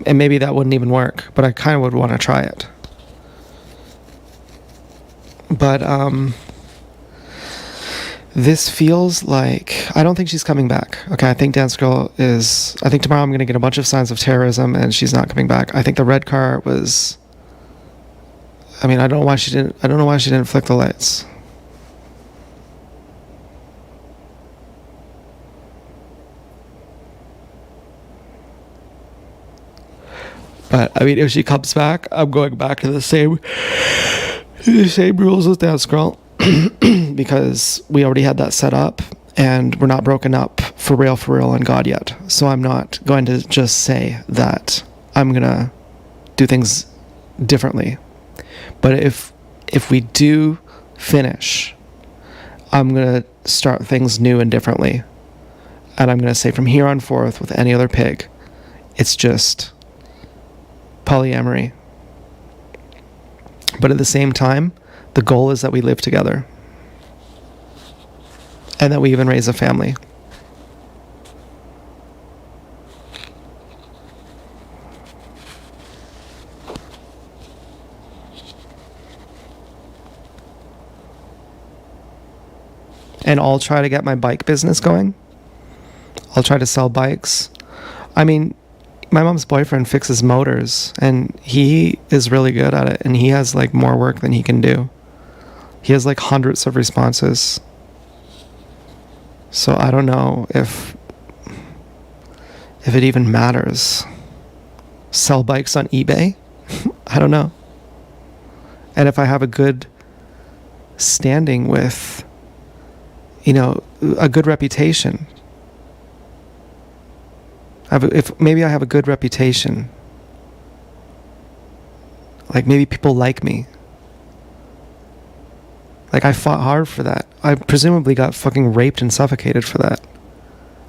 And maybe that wouldn't even work, but I kind of would want to try it. But this feels like, I don't think she's coming back. Okay, I think Dance Girl is, I think tomorrow I'm going to get a bunch of signs of terrorism and she's not coming back. I think the red car was, I mean, I don't know why she didn't flick the lights. But I mean, if she comes back, I'm going back to the same rules as Dance Girl because we already had that set up and we're not broken up for real on God yet. So I'm not going to just say that I'm gonna do things differently. But if we do finish, I'm gonna start things new and differently. And I'm gonna say from here on forth with any other pig, it's just polyamory. But at the same time, the goal is that we live together and that we even raise a family. And I'll try to get my bike business going. I'll try to sell bikes. I mean, my mom's boyfriend fixes motors and he is really good at it and he has like more work than he can do. He has like hundreds of responses. So I don't know if it even matters. Sell bikes on eBay? I don't know. And if I have a good standing with, you know, a good reputation. If maybe I have a good reputation, like maybe people like me. Like I fought hard for that. I presumably got fucking raped and suffocated for that.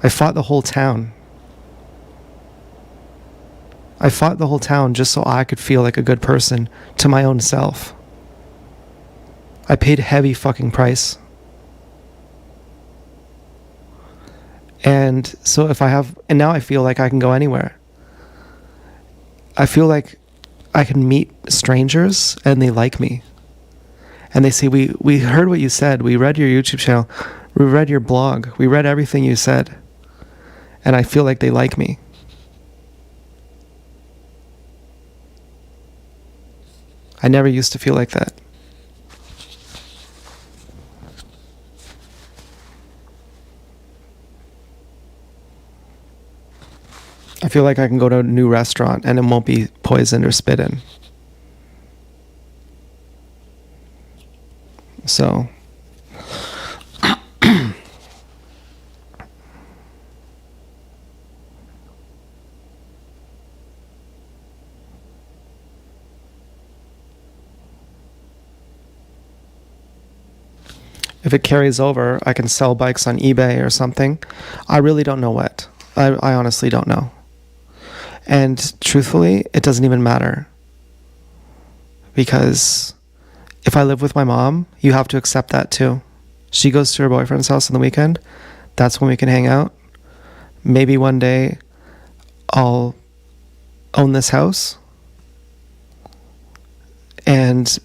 I fought the whole town. I fought the whole town just so I could feel like a good person to my own self. I paid a heavy fucking price. And so and now I feel like I can go anywhere. I feel like I can meet strangers and they like me. And they say, we heard what you said. We read your YouTube channel. We read your blog. We read everything you said. And I feel like they like me. I never used to feel like that. I feel like I can go to a new restaurant and it won't be poisoned or spit in. So, if it carries over, I can sell bikes on eBay or something. I really don't know what. I honestly don't know. And truthfully, it doesn't even matter. Because if I live with my mom, you have to accept that too. She goes to her boyfriend's house on the weekend. That's when we can hang out. Maybe one day I'll own this house. And,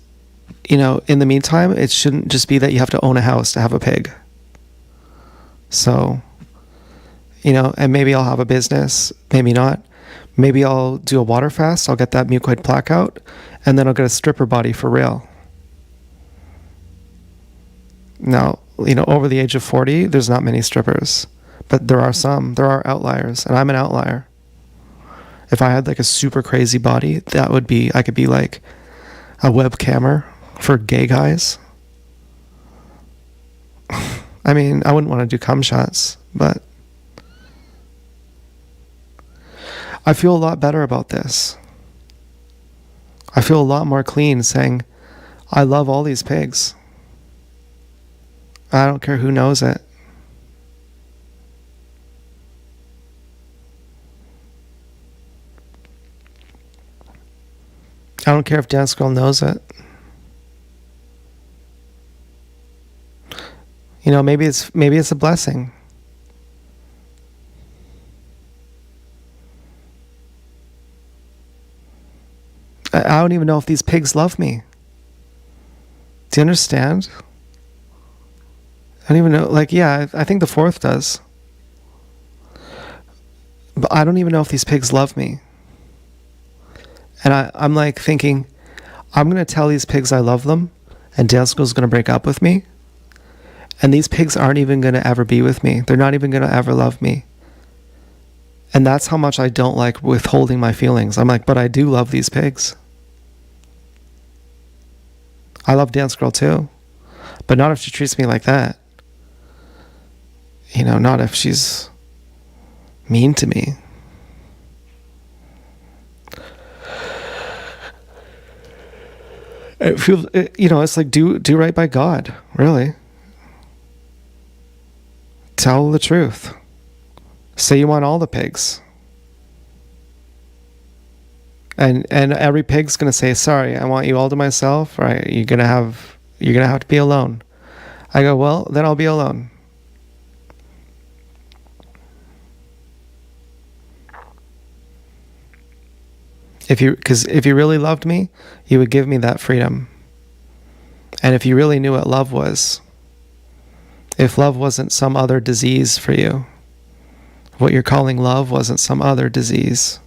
you know, in the meantime, it shouldn't just be that you have to own a house to have a pig. So, you know, and maybe I'll have a business, maybe not. Maybe I'll do a water fast. I'll get that mucoid plaque out, and then I'll get a stripper body for real. Now, you know, over the age of 40, there's not many strippers, but there are some. There are outliers, and I'm an outlier. If I had like a super crazy body, I could be like a webcammer for gay guys. I mean, I wouldn't want to do cum shots, but I feel a lot better about this. I feel a lot more clean saying, I love all these pigs. I don't care who knows it. I don't care if Dance Girl knows it. You know, maybe it's a blessing. I don't even know if these pigs love me. Do you understand? I don't even know. Like, yeah, I think the fourth does. But I don't even know if these pigs love me. And I'm like thinking, I'm going to tell these pigs I love them, and Dance Girl's going to break up with me. And these pigs aren't even going to ever be with me. They're not even going to ever love me. And that's how much I don't like withholding my feelings. I'm like, but I do love these pigs. I love Dance Girl too. But not if she treats me like that. You know, not if she's mean to me. It feels, you know, it's like do right by God, really. Tell the truth. Say you want all the pigs. And every pig's gonna say, sorry, I want you all to myself, or you're gonna have to be alone. I go, well, then I'll be alone. Because if you really loved me, you would give me that freedom. And if you really knew what love was, if love wasn't some other disease for you, what you're calling love wasn't some other disease,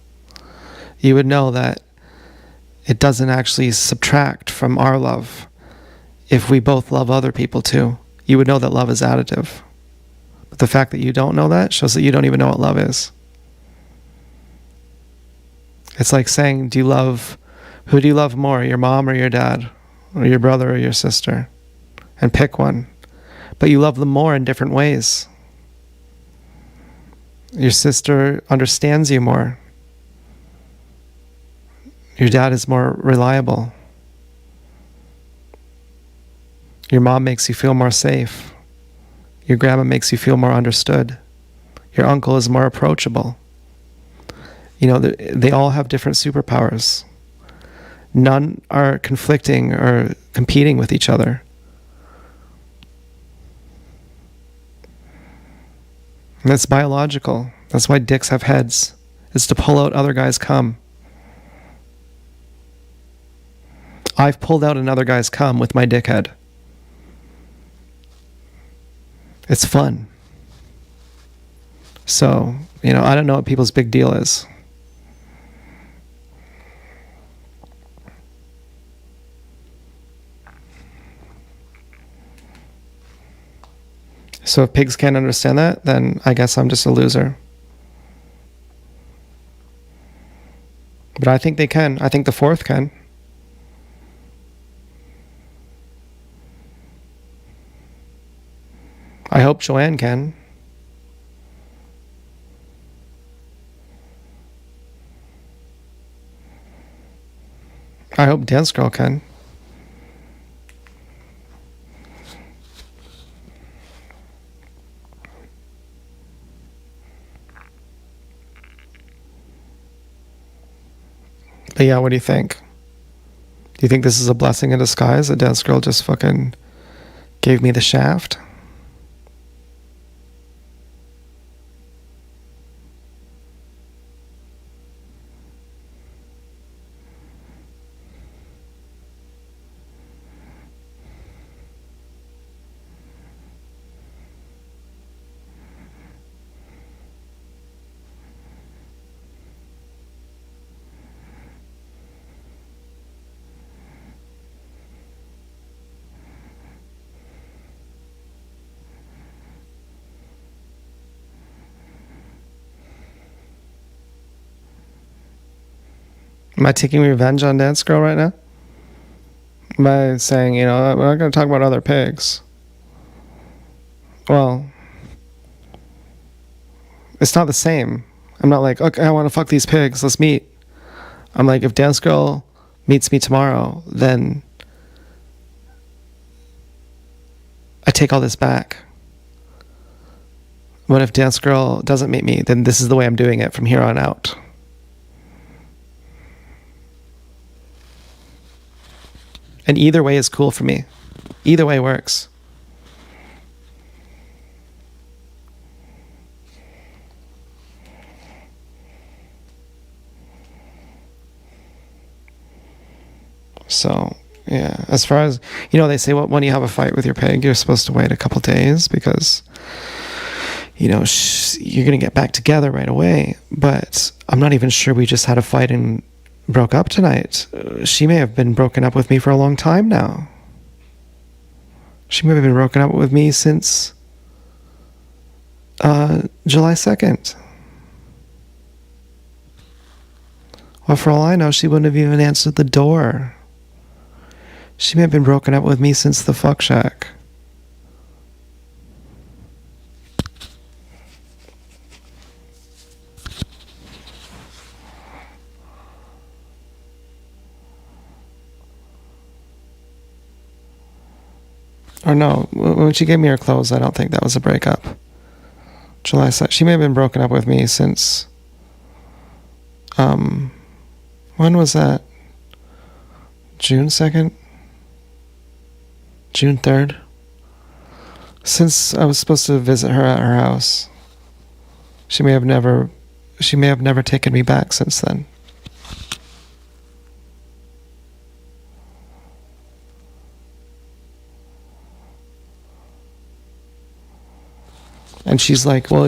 you would know that it doesn't actually subtract from our love. If we both love other people too, you would know that love is additive. But the fact that you don't know that shows that you don't even know what love is. It's like saying, who do you love more, your mom or your dad, or your brother or your sister? And pick one. But you love them more in different ways. Your sister understands you more. Your dad is more reliable. Your mom makes you feel more safe. Your grandma makes you feel more understood. Your uncle is more approachable. You know, they all have different superpowers. None are conflicting or competing with each other. And that's biological. That's why dicks have heads. It's to pull out other guys' cum. I've pulled out another guy's cum with my dickhead. It's fun. So, you know, I don't know what people's big deal is. So if pigs can't understand that, then I guess I'm just a loser. But I think they can. I think the fourth can. I hope Joanne can. I hope Dance Girl can. But yeah, what do you think? Do you think this is a blessing in disguise? That Dance Girl just fucking gave me the shaft? Am I taking revenge on Dance Girl right now? Am I saying, you know, we're not going to talk about other pigs? Well, it's not the same. I'm not like, okay, I want to fuck these pigs, let's meet. I'm like, if Dance Girl meets me tomorrow, then I take all this back. What if Dance Girl doesn't meet me? Then this is the way I'm doing it from here on out. And either way is cool for me. Either way works. So, yeah. As far as, they say when you have a fight with your pig, you're supposed to wait a couple days because, you're going to get back together right away. But I'm not even sure we just had a fight and broke up tonight. She may have been broken up with me for a long time now. She may have been broken up with me since July 2nd. Well, for all I know, she wouldn't have even answered the door. She may have been broken up with me since the fuck shack. Or no, when she gave me her clothes, I don't think that was a breakup. July 2nd. She may have been broken up with me since... when was that? June 2nd? June 3rd? Since I was supposed to visit her at her house. She may have never taken me back since then. And she's like, well,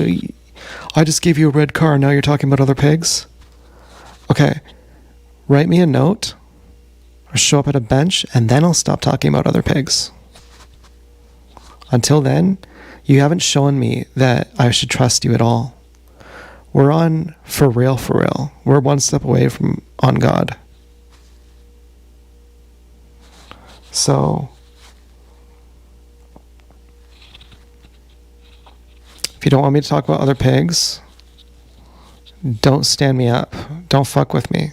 I just gave you a red car, now you're talking about other pigs? Okay, write me a note, or show up at a bench, and then I'll stop talking about other pigs. Until then, you haven't shown me that I should trust you at all. We're on for real. We're one step away from on God. So... if you don't want me to talk about other pigs, don't stand me up. Don't fuck with me.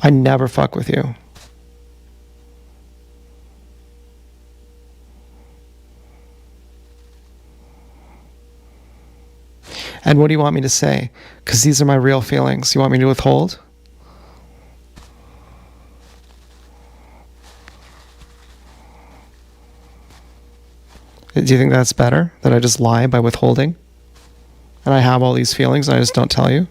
I never fuck with you. And what do you want me to say? Because these are my real feelings. You want me to withhold? Do you think that's better? That I just lie by withholding? And I have all these feelings and I just don't tell you?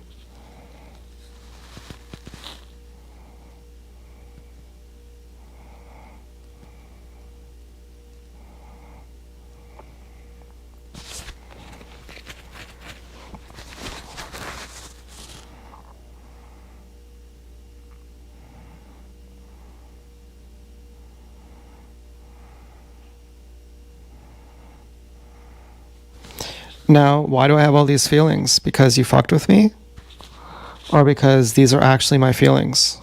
Now, why do I have all these feelings? Because you fucked with me? Or because these are actually my feelings?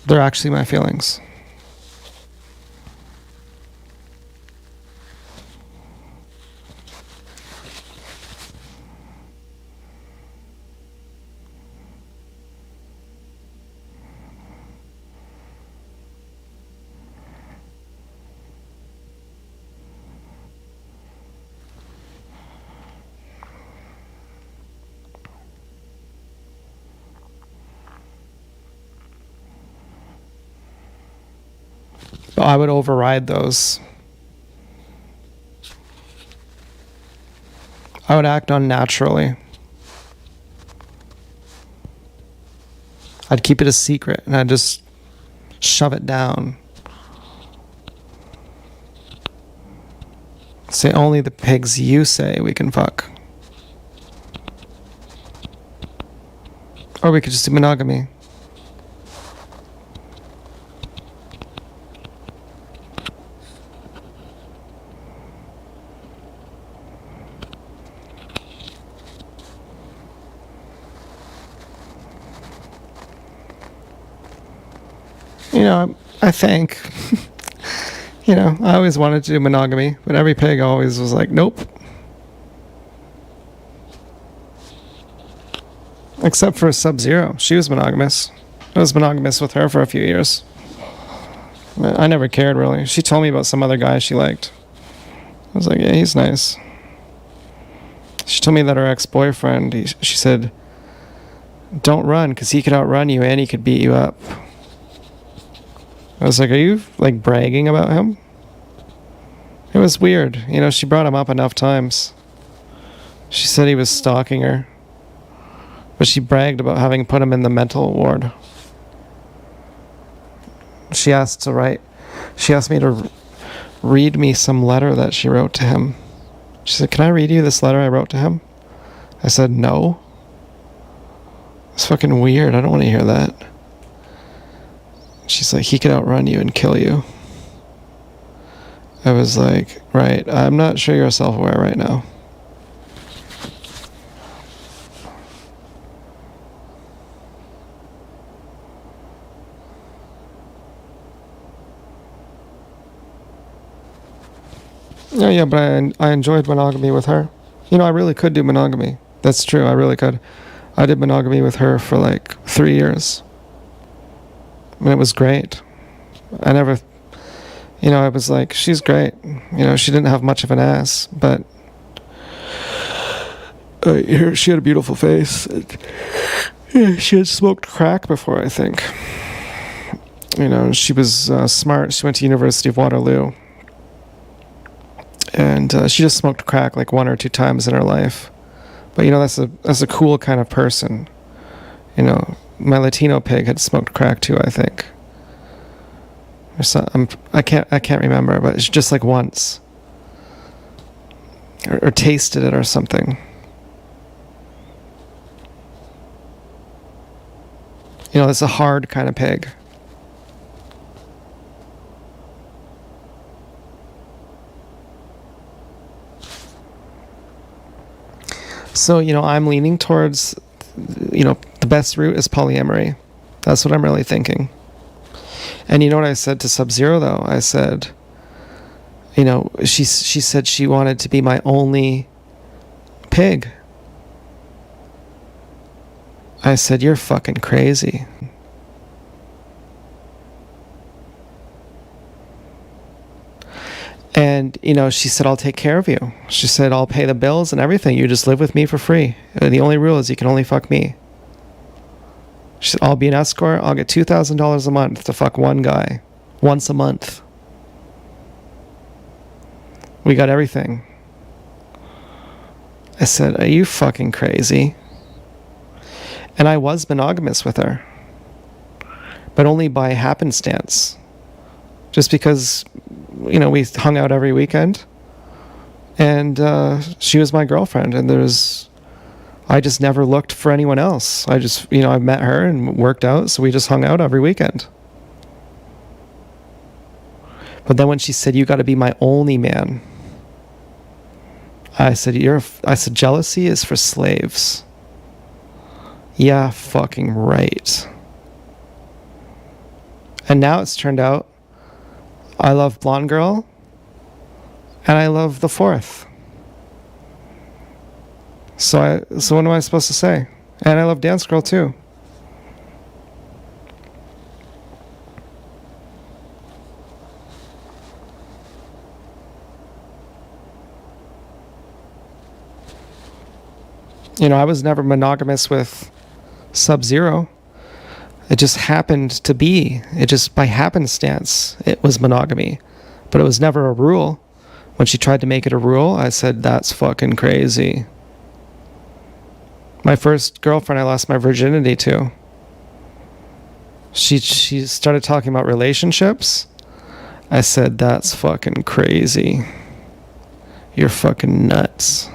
They're actually my feelings. But I would override those. I would act unnaturally. I'd keep it a secret and I'd just shove it down. Say only the pigs you say we can fuck. Or we could just do monogamy. I think, I always wanted to do monogamy, but every pig always was like, nope. Except for Sub-Zero. She was monogamous. I was monogamous with her for a few years. I never cared, really. She told me about some other guy she liked. I was like, yeah, he's nice. She told me that her ex-boyfriend, she said, don't run, because he could outrun you and he could beat you up. I was like, are you, bragging about him? It was weird. You know, she brought him up enough times. She said he was stalking her. But she bragged about having put him in the mental ward. She asked me to read me some letter that she wrote to him. She said, "Can I read you this letter I wrote to him?" I said, "No." It's fucking weird. I don't want to hear that. She's like, "He could outrun you and kill you." I was like, right, I'm not sure you're self-aware right now. Yeah, but I enjoyed monogamy with her. You know, I really could do monogamy. That's true, I really could. I did monogamy with her for like 3 years. And it was great. I never, you know, I was like, she's great. You know, she didn't have much of an ass, but she had a beautiful face. She had smoked crack before, I think. You know, she was smart. She went to University of Waterloo. And she just smoked crack like 1 or 2 times in her life. But you know, that's a cool kind of person. You know, my Latino pig had smoked crack too, I think. I can't remember, but it's just like once. Or tasted it or something. You know, that's a hard kind of pig. So, you know, I'm leaning towards, you know, the best route is polyamory. That's what I'm really thinking. And you know what I said to Sub-Zero, though? I said, you know, she said she wanted to be my only pig. I said, "You're fucking crazy." And, you know, she said, "I'll take care of you." She said, "I'll pay the bills and everything. You just live with me for free. The only rule is you can only fuck me." She said, "I'll be an escort. I'll get $2,000 a month to fuck one guy. Once a month. We got everything." I said, "Are you fucking crazy?" And I was monogamous with her. But only by happenstance. Just because, you know, we hung out every weekend. And she was my girlfriend. And I just never looked for anyone else. I just, you know, I met her and worked out. So we just hung out every weekend. But then when she said, "You got to be my only man," I said, "Jealousy is for slaves." Yeah, fucking right. And now it's turned out I love Blonde Girl and I love the fourth. So what am I supposed to say? And I love Dance Girl too. You know, I was never monogamous with Sub-Zero. It just happened to be. It just by happenstance, it was monogamy. But it was never a rule. When she tried to make it a rule, I said, "That's fucking crazy." My first girlfriend I lost my virginity to. She started talking about relationships. I said, "That's fucking crazy. You're fucking nuts."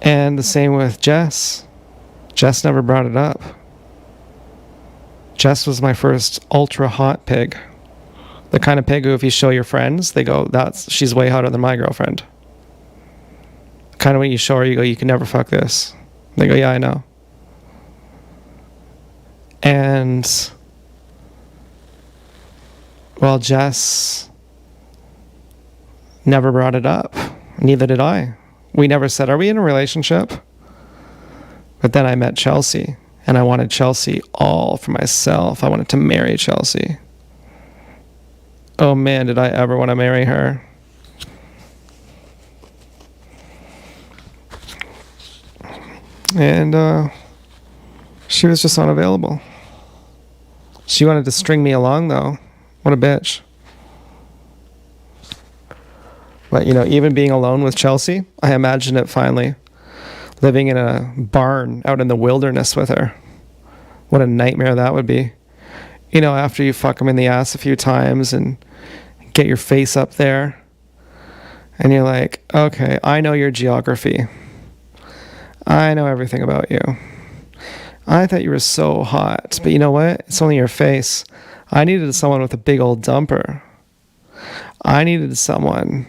And the same with Jess. Jess never brought it up. Jess was my first ultra hot pig. The kind of pig who, if you show your friends, they go, she's way hotter than my girlfriend. Kind of when you show her, you go, "You can never fuck this." They go, "Yeah, I know." And, well, Jess never brought it up. Neither did I. We never said, "Are we in a relationship?" But then I met Chelsea, and I wanted Chelsea all for myself. I wanted to marry Chelsea. Oh man, did I ever want to marry her. And she was just unavailable. She wanted to string me along, though. What a bitch. But, even being alone with Chelsea, I imagine it finally. Living in a barn out in the wilderness with her. What a nightmare that would be. After you fuck them in the ass a few times and get your face up there. And you're like, okay, I know your geography. I know everything about you. I thought you were so hot. But you know what? It's only your face. I needed someone with a big old dumper. I needed someone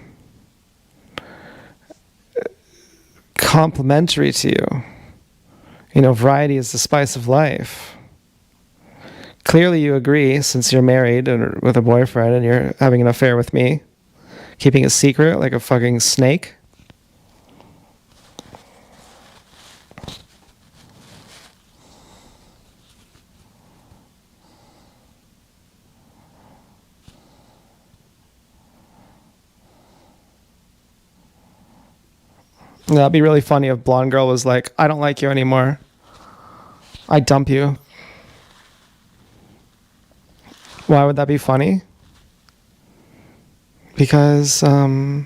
complimentary to you. Variety is the spice of life. Clearly you agree, since you're married and with a boyfriend and you're having an affair with me, keeping a secret like a fucking snake. That'd be really funny if Blonde Girl was like, I don't like you anymore. I dump you. Why would that be funny? Because, I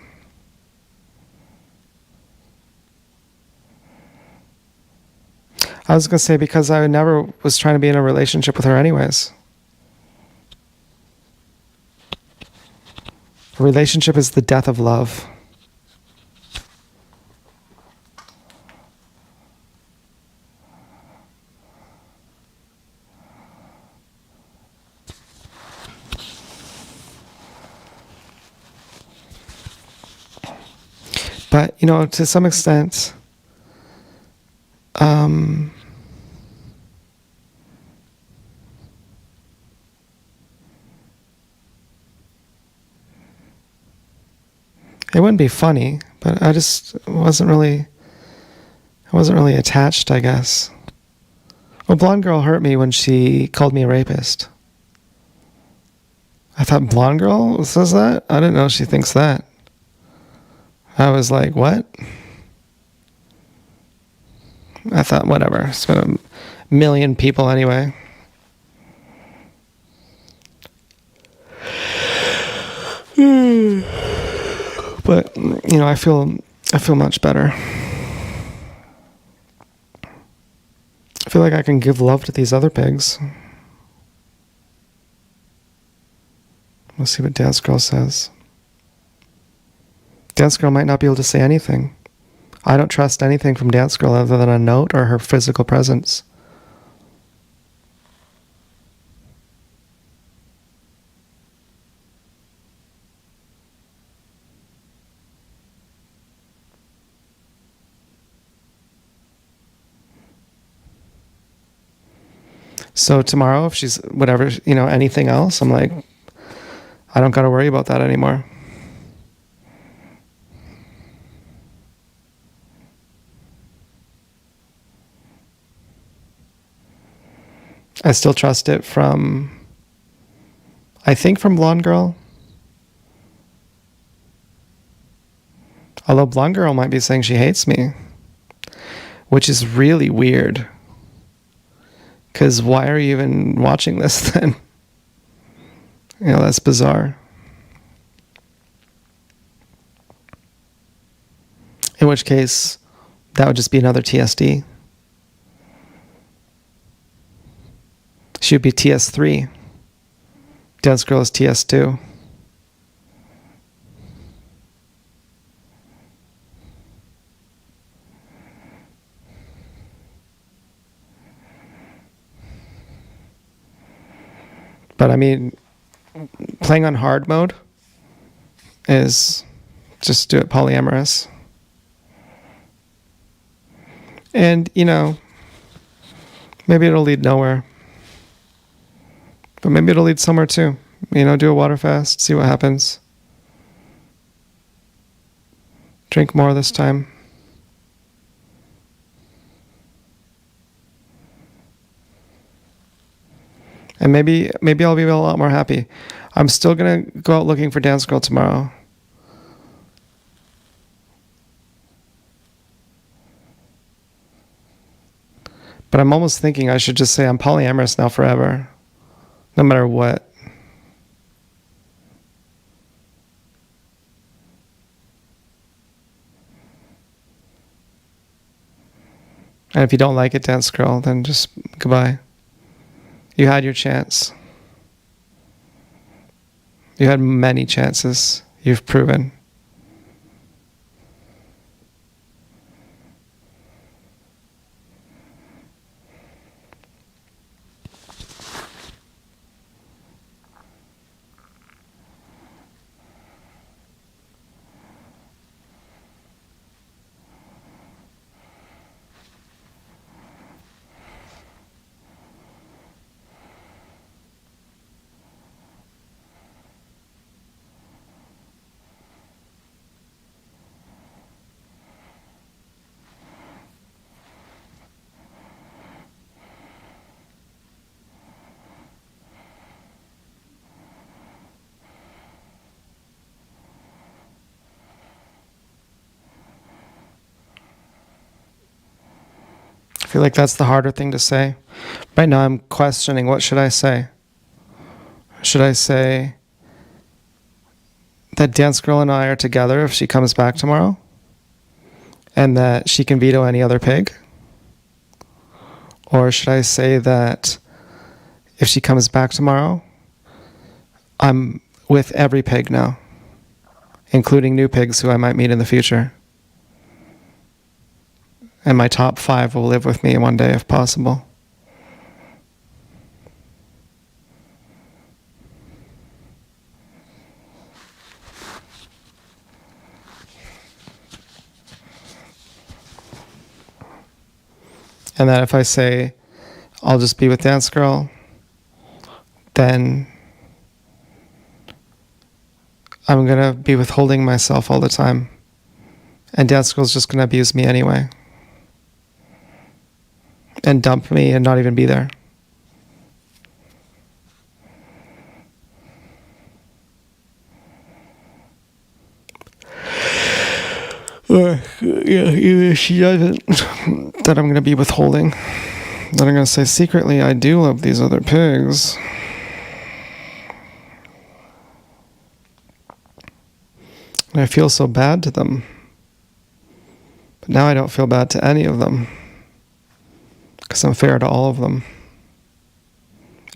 was going to say because I never was trying to be in a relationship with her anyways. A relationship is the death of love. But, to some extent, it wouldn't be funny, but I just wasn't really attached, I guess. Well, Blonde Girl hurt me when she called me a rapist. I thought, Blonde Girl says that? I didn't know she thinks that. I was like, what? I thought, whatever. It's been a million people anyway. But, I feel much better. I feel like I can give love to these other pigs. Let's see what Dance Girl says. Dance Girl might not be able to say anything. I don't trust anything from Dance Girl other than a note or her physical presence. So tomorrow, if she's whatever, anything else, I'm like, I don't got to worry about that anymore. I still trust it from, I think from Blonde Girl. Although Blonde Girl might be saying she hates me, which is really weird. Because why are you even watching this then? That's bizarre. In which case, that would just be another TSD. She would be TS3. Dance Girl is TS2. But I mean, playing on hard mode is just do it polyamorous. And, maybe it'll lead nowhere. But maybe it'll lead somewhere too. Do a water fast, see what happens. Drink more this time. And maybe I'll be a lot more happy. I'm still going to go out looking for Dance Girl tomorrow. But I'm almost thinking I should just say I'm polyamorous now forever. No matter what. And if you don't like it, Dance Girl, then just goodbye. You had your chance. You had many chances. You've proven. I feel like that's the harder thing to say. Right now I'm questioning, what should I say? Should I say that Dance Girl and I are together if she comes back tomorrow? And that she can veto any other pig? Or should I say that if she comes back tomorrow, I'm with every pig now, including new pigs who I might meet in the future? And my top 5 will live with me one day if possible. And that if I say I'll just be with Dance Girl, then I'm going to be withholding myself all the time. And Dance Girl's just going to abuse me anyway. And dump me and not even be there. Yeah, she doesn't, that I'm going to be withholding. That I'm going to say, secretly, I do love these other pigs. And I feel so bad to them. But now I don't feel bad to any of them. Because I'm fair to all of them.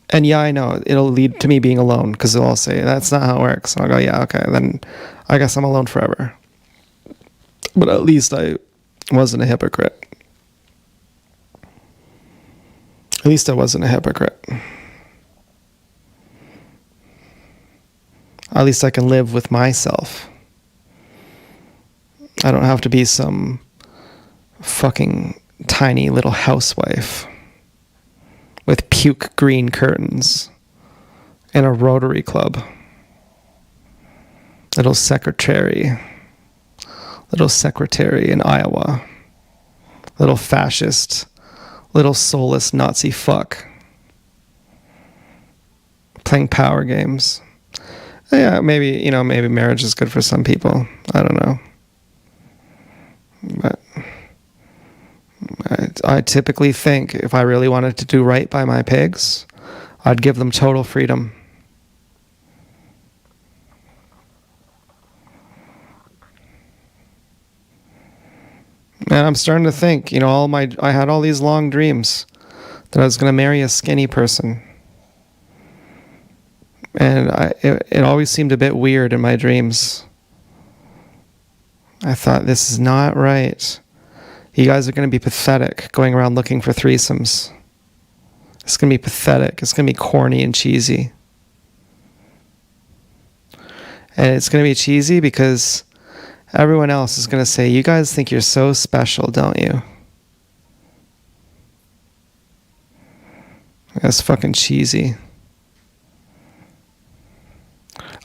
And yeah, I know, it'll lead to me being alone. Because they'll all say, that's not how it works. And I'll go, yeah, okay, then I guess I'm alone forever. But at least I wasn't a hypocrite. At least I wasn't a hypocrite. At least I can live with myself. I don't have to be some fucking tiny little housewife with puke green curtains in a Rotary Club. Little secretary in Iowa. Little fascist, little soulless Nazi fuck. Playing power games. Yeah, maybe marriage is good for some people. I don't know. But I typically think if I really wanted to do right by my pigs, I'd give them total freedom. And I'm starting to think, I had all these long dreams that I was going to marry a skinny person. And it always seemed a bit weird in my dreams. I thought, this is not right. You guys are going to be pathetic going around looking for threesomes. It's going to be pathetic. It's going to be corny and cheesy. And it's going to be cheesy because everyone else is going to say, you guys think you're so special, don't you? That's fucking cheesy.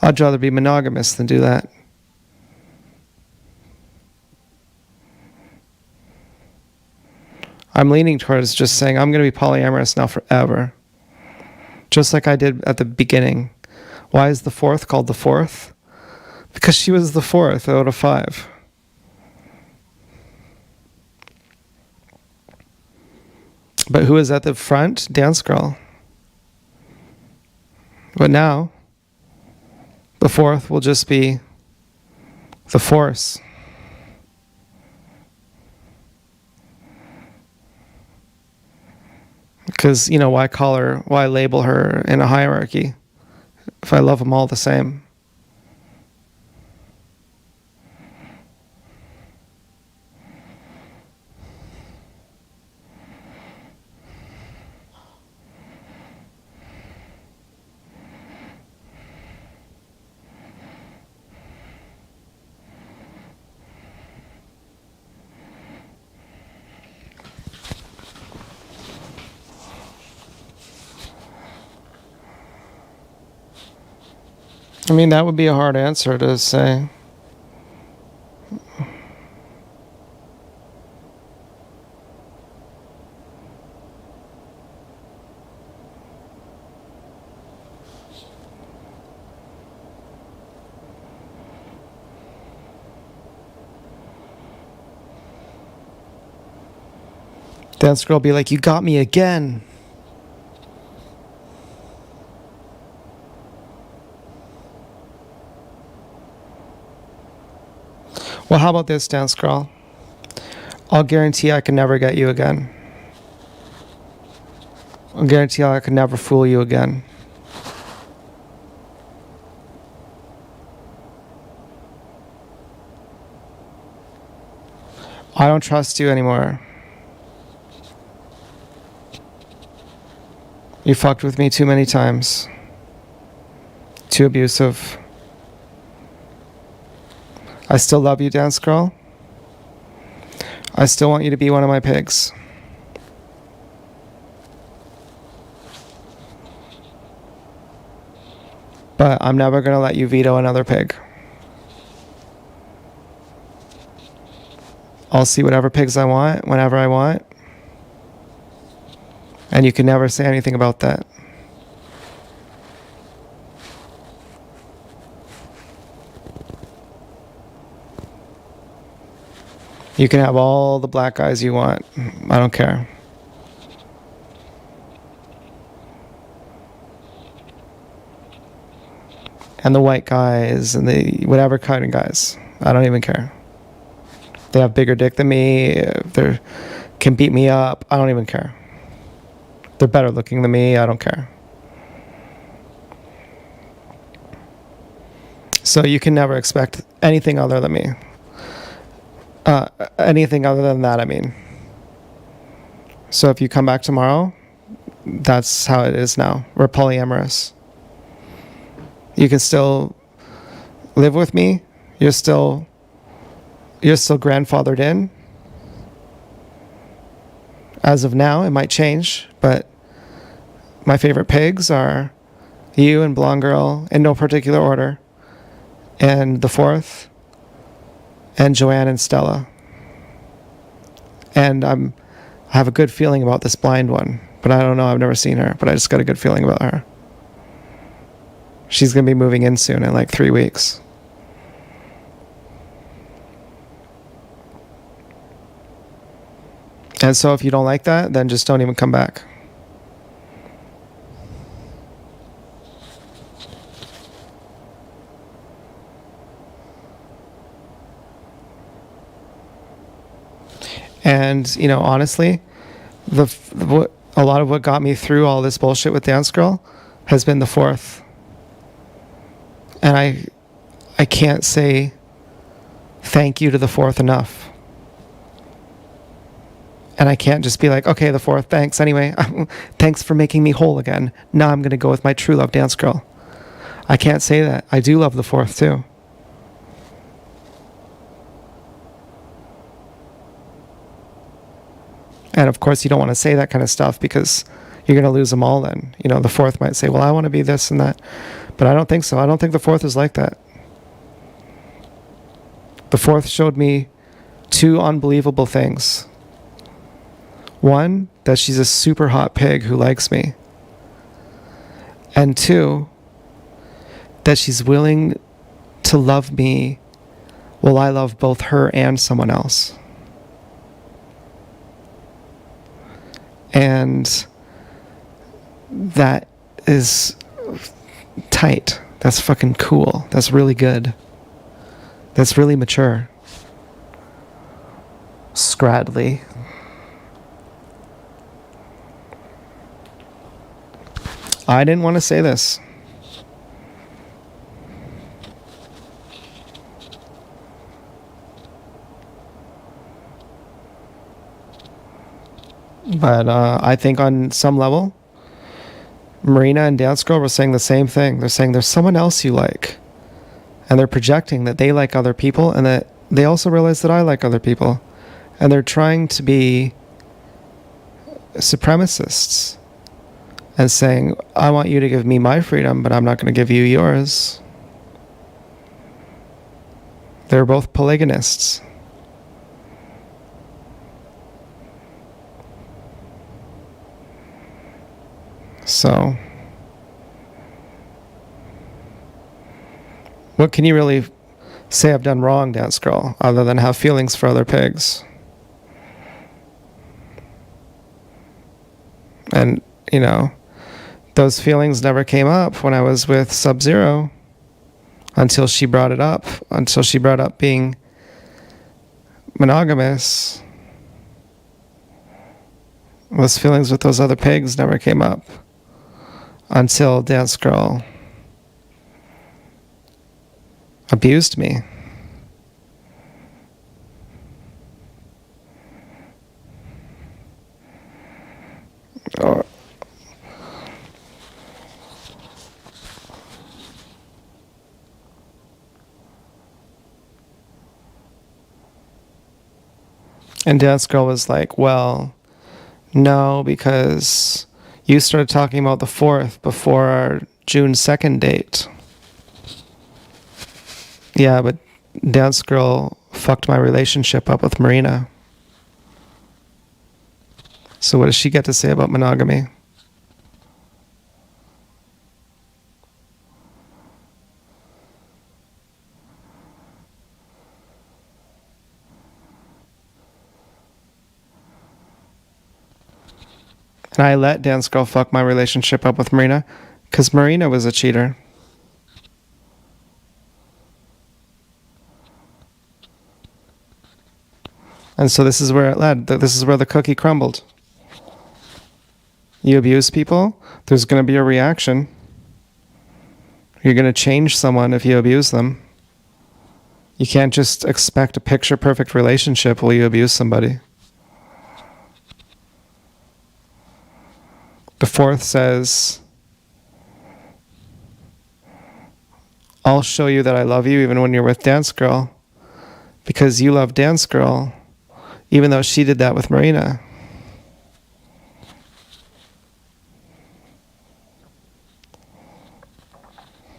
I'd rather be monogamous than do that. I'm leaning towards just saying I'm going to be polyamorous now forever. Just like I did at the beginning. Why is the fourth called the fourth? Because she was the fourth out of 5. But who is at the front? Dance Girl. But now, the fourth will just be the force. Because, why label her in a hierarchy if I love them all the same? I mean, that would be a hard answer to say. Dance girl be like, you got me again. Well, how about this, Dance Girl? I'll guarantee I can never get you again. I'll guarantee I can never fool you again. I don't trust you anymore. You fucked with me too many times. Too abusive. I still love you, Dance Girl. I still want you to be one of my pigs. But I'm never going to let you veto another pig. I'll see whatever pigs I want, whenever I want. And you can never say anything about that. You can have all the black guys you want. I don't care. And the white guys and the whatever kind of guys. I don't even care. They have bigger dick than me. They can beat me up. I don't even care. They're better looking than me. I don't care. So you can never expect anything other than me. Anything other than that, I mean. So if you come back tomorrow, that's how it is now. We're polyamorous. You can still live with me. You're still grandfathered in. As of now, it might change, but my favorite pigs are you and Blonde Girl in no particular order, and the fourth, and Joanne and Stella. And I have a good feeling about this blind one, but I don't know. I've never seen her, but I just got a good feeling about her. She's going to be moving in soon in like 3 weeks. And so if you don't like that, then just don't even come back. And, honestly, a lot of what got me through all this bullshit with Dance Girl has been the fourth. And I can't say thank you to the fourth enough. And I can't just be like, okay, the fourth, thanks anyway. Thanks for making me whole again. Now I'm going to go with my true love, Dance Girl. I can't say that. I do love the fourth too. And of course, you don't want to say that kind of stuff because you're going to lose them all then. The fourth might say, well, I want to be this and that. But I don't think so. I don't think the fourth is like that. The fourth showed me two unbelievable things. One, that she's a super hot pig who likes me. And two, that she's willing to love me while I love both her and someone else. And that is tight. That's fucking cool. That's really good. That's really mature. Scradley. I didn't want to say this. But I think on some level, Marina and Dance Girl were saying the same thing. They're saying there's someone else you like. And they're projecting that they like other people and that they also realize that I like other people. And they're trying to be supremacists and saying, I want you to give me my freedom, but I'm not going to give you yours. They're both polygamists. So, what can you really say I've done wrong, Dance Girl, other than have feelings for other pigs? And, you know, those feelings never came up when I was with Sub-Zero until she brought it up, until she brought up being monogamous. Those feelings with those other pigs never came up until Dance Girl abused me. Or, and Dance Girl was like, well, no, because you started talking about the 4th before our June 2nd date. Yeah, but Dance Girl fucked my relationship up with Marina. So what does she get to say about monogamy? And I let Dance Girl fuck my relationship up with Marina because Marina was a cheater. And so this is where it led. This is where the cookie crumbled. You abuse people, there's going to be a reaction. You're going to change someone if you abuse them. You can't just expect a picture-perfect relationship while you abuse somebody. The 4th says, I'll show you that I love you even when you're with Dance Girl, because you love Dance Girl, even though she did that with Marina.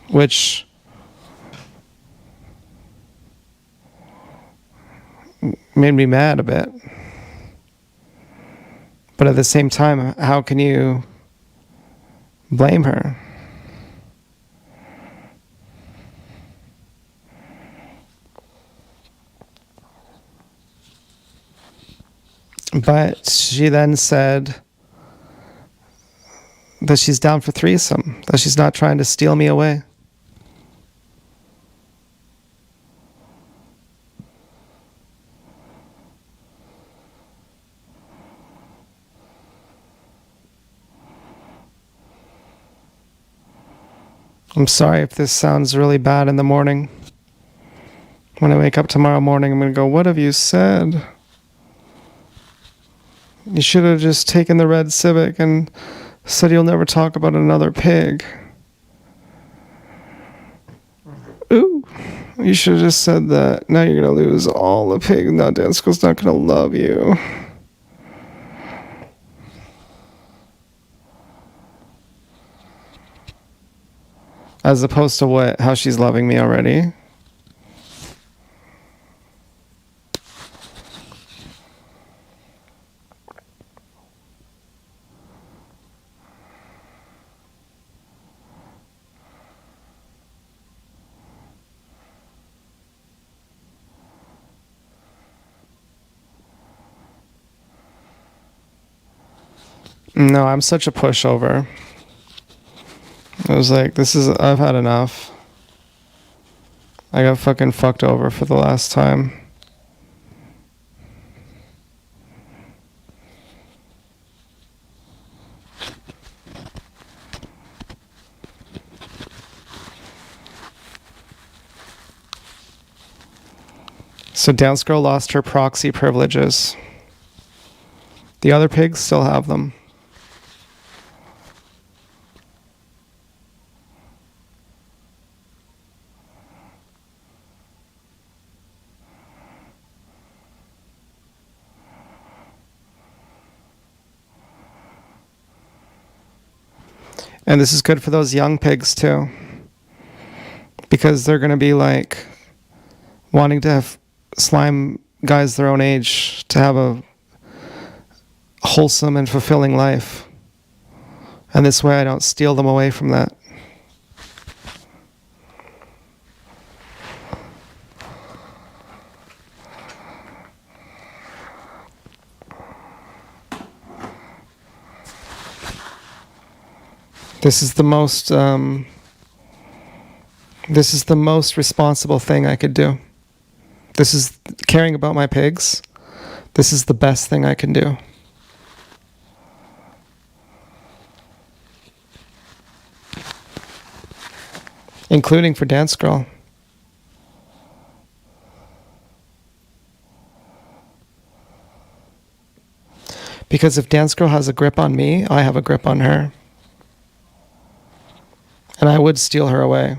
Which made me mad a bit. But at the same time, how can you blame her? But she then said that she's down for threesome, that she's not trying to steal me away. I'm sorry if this sounds really bad in the morning. When I wake up tomorrow morning, I'm going to go, what have you said? You should have just taken the red Civic and said you'll never talk about another pig. Ooh, you should have just said that. Now you're going to lose all the pigs. Now Dance Girl's not going to love you. As opposed to what? How she's loving me already. No, I'm such a pushover. I was like, I've had enough. I got fucking fucked over for the last time. So Dance Girl lost her proxy privileges. The other pigs still have them. And this is good for those young pigs too, because they're going to be like wanting to have slime guys their own age to have a wholesome and fulfilling life. And this way I don't steal them away from that. This is the most responsible thing I could do. This is caring about my pigs. This is the best thing I can do. Including for Dance Girl. Because if Dance Girl has a grip on me, I have a grip on her. And I would steal her away.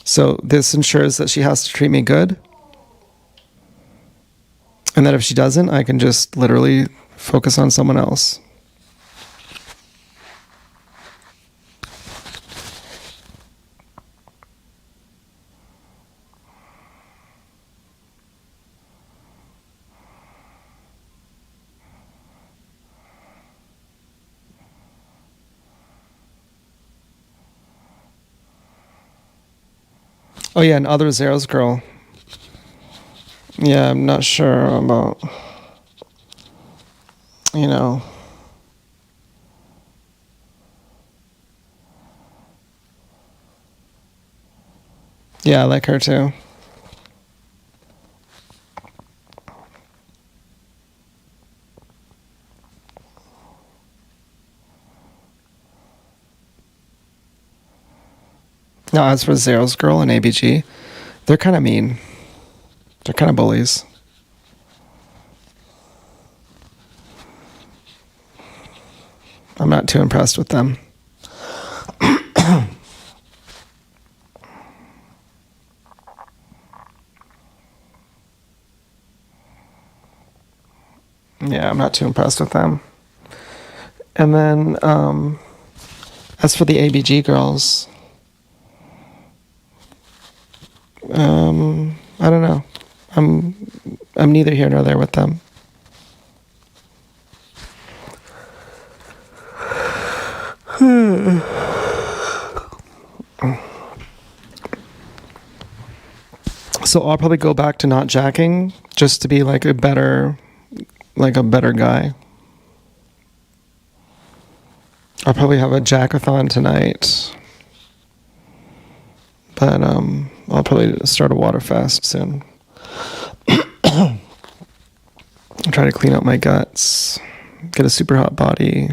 So this ensures that she has to treat me good. And that if she doesn't, I can just literally focus on someone else. Oh yeah, and other Zeros girl. Yeah, I'm not sure about, you know. Yeah, I like her too. Now, as for Zeros girl and ABG, they're kind of mean. They're kind of bullies. I'm not too impressed with them. Yeah, I'm not too impressed with them. And then, as for the ABG girls, I don't know. I'm neither here nor there with them. So I'll probably go back to not jacking just to be like a better guy. I'll probably have a jackathon tonight. But I'll probably start a water fast soon. Try to clean out my guts, get a super hot body.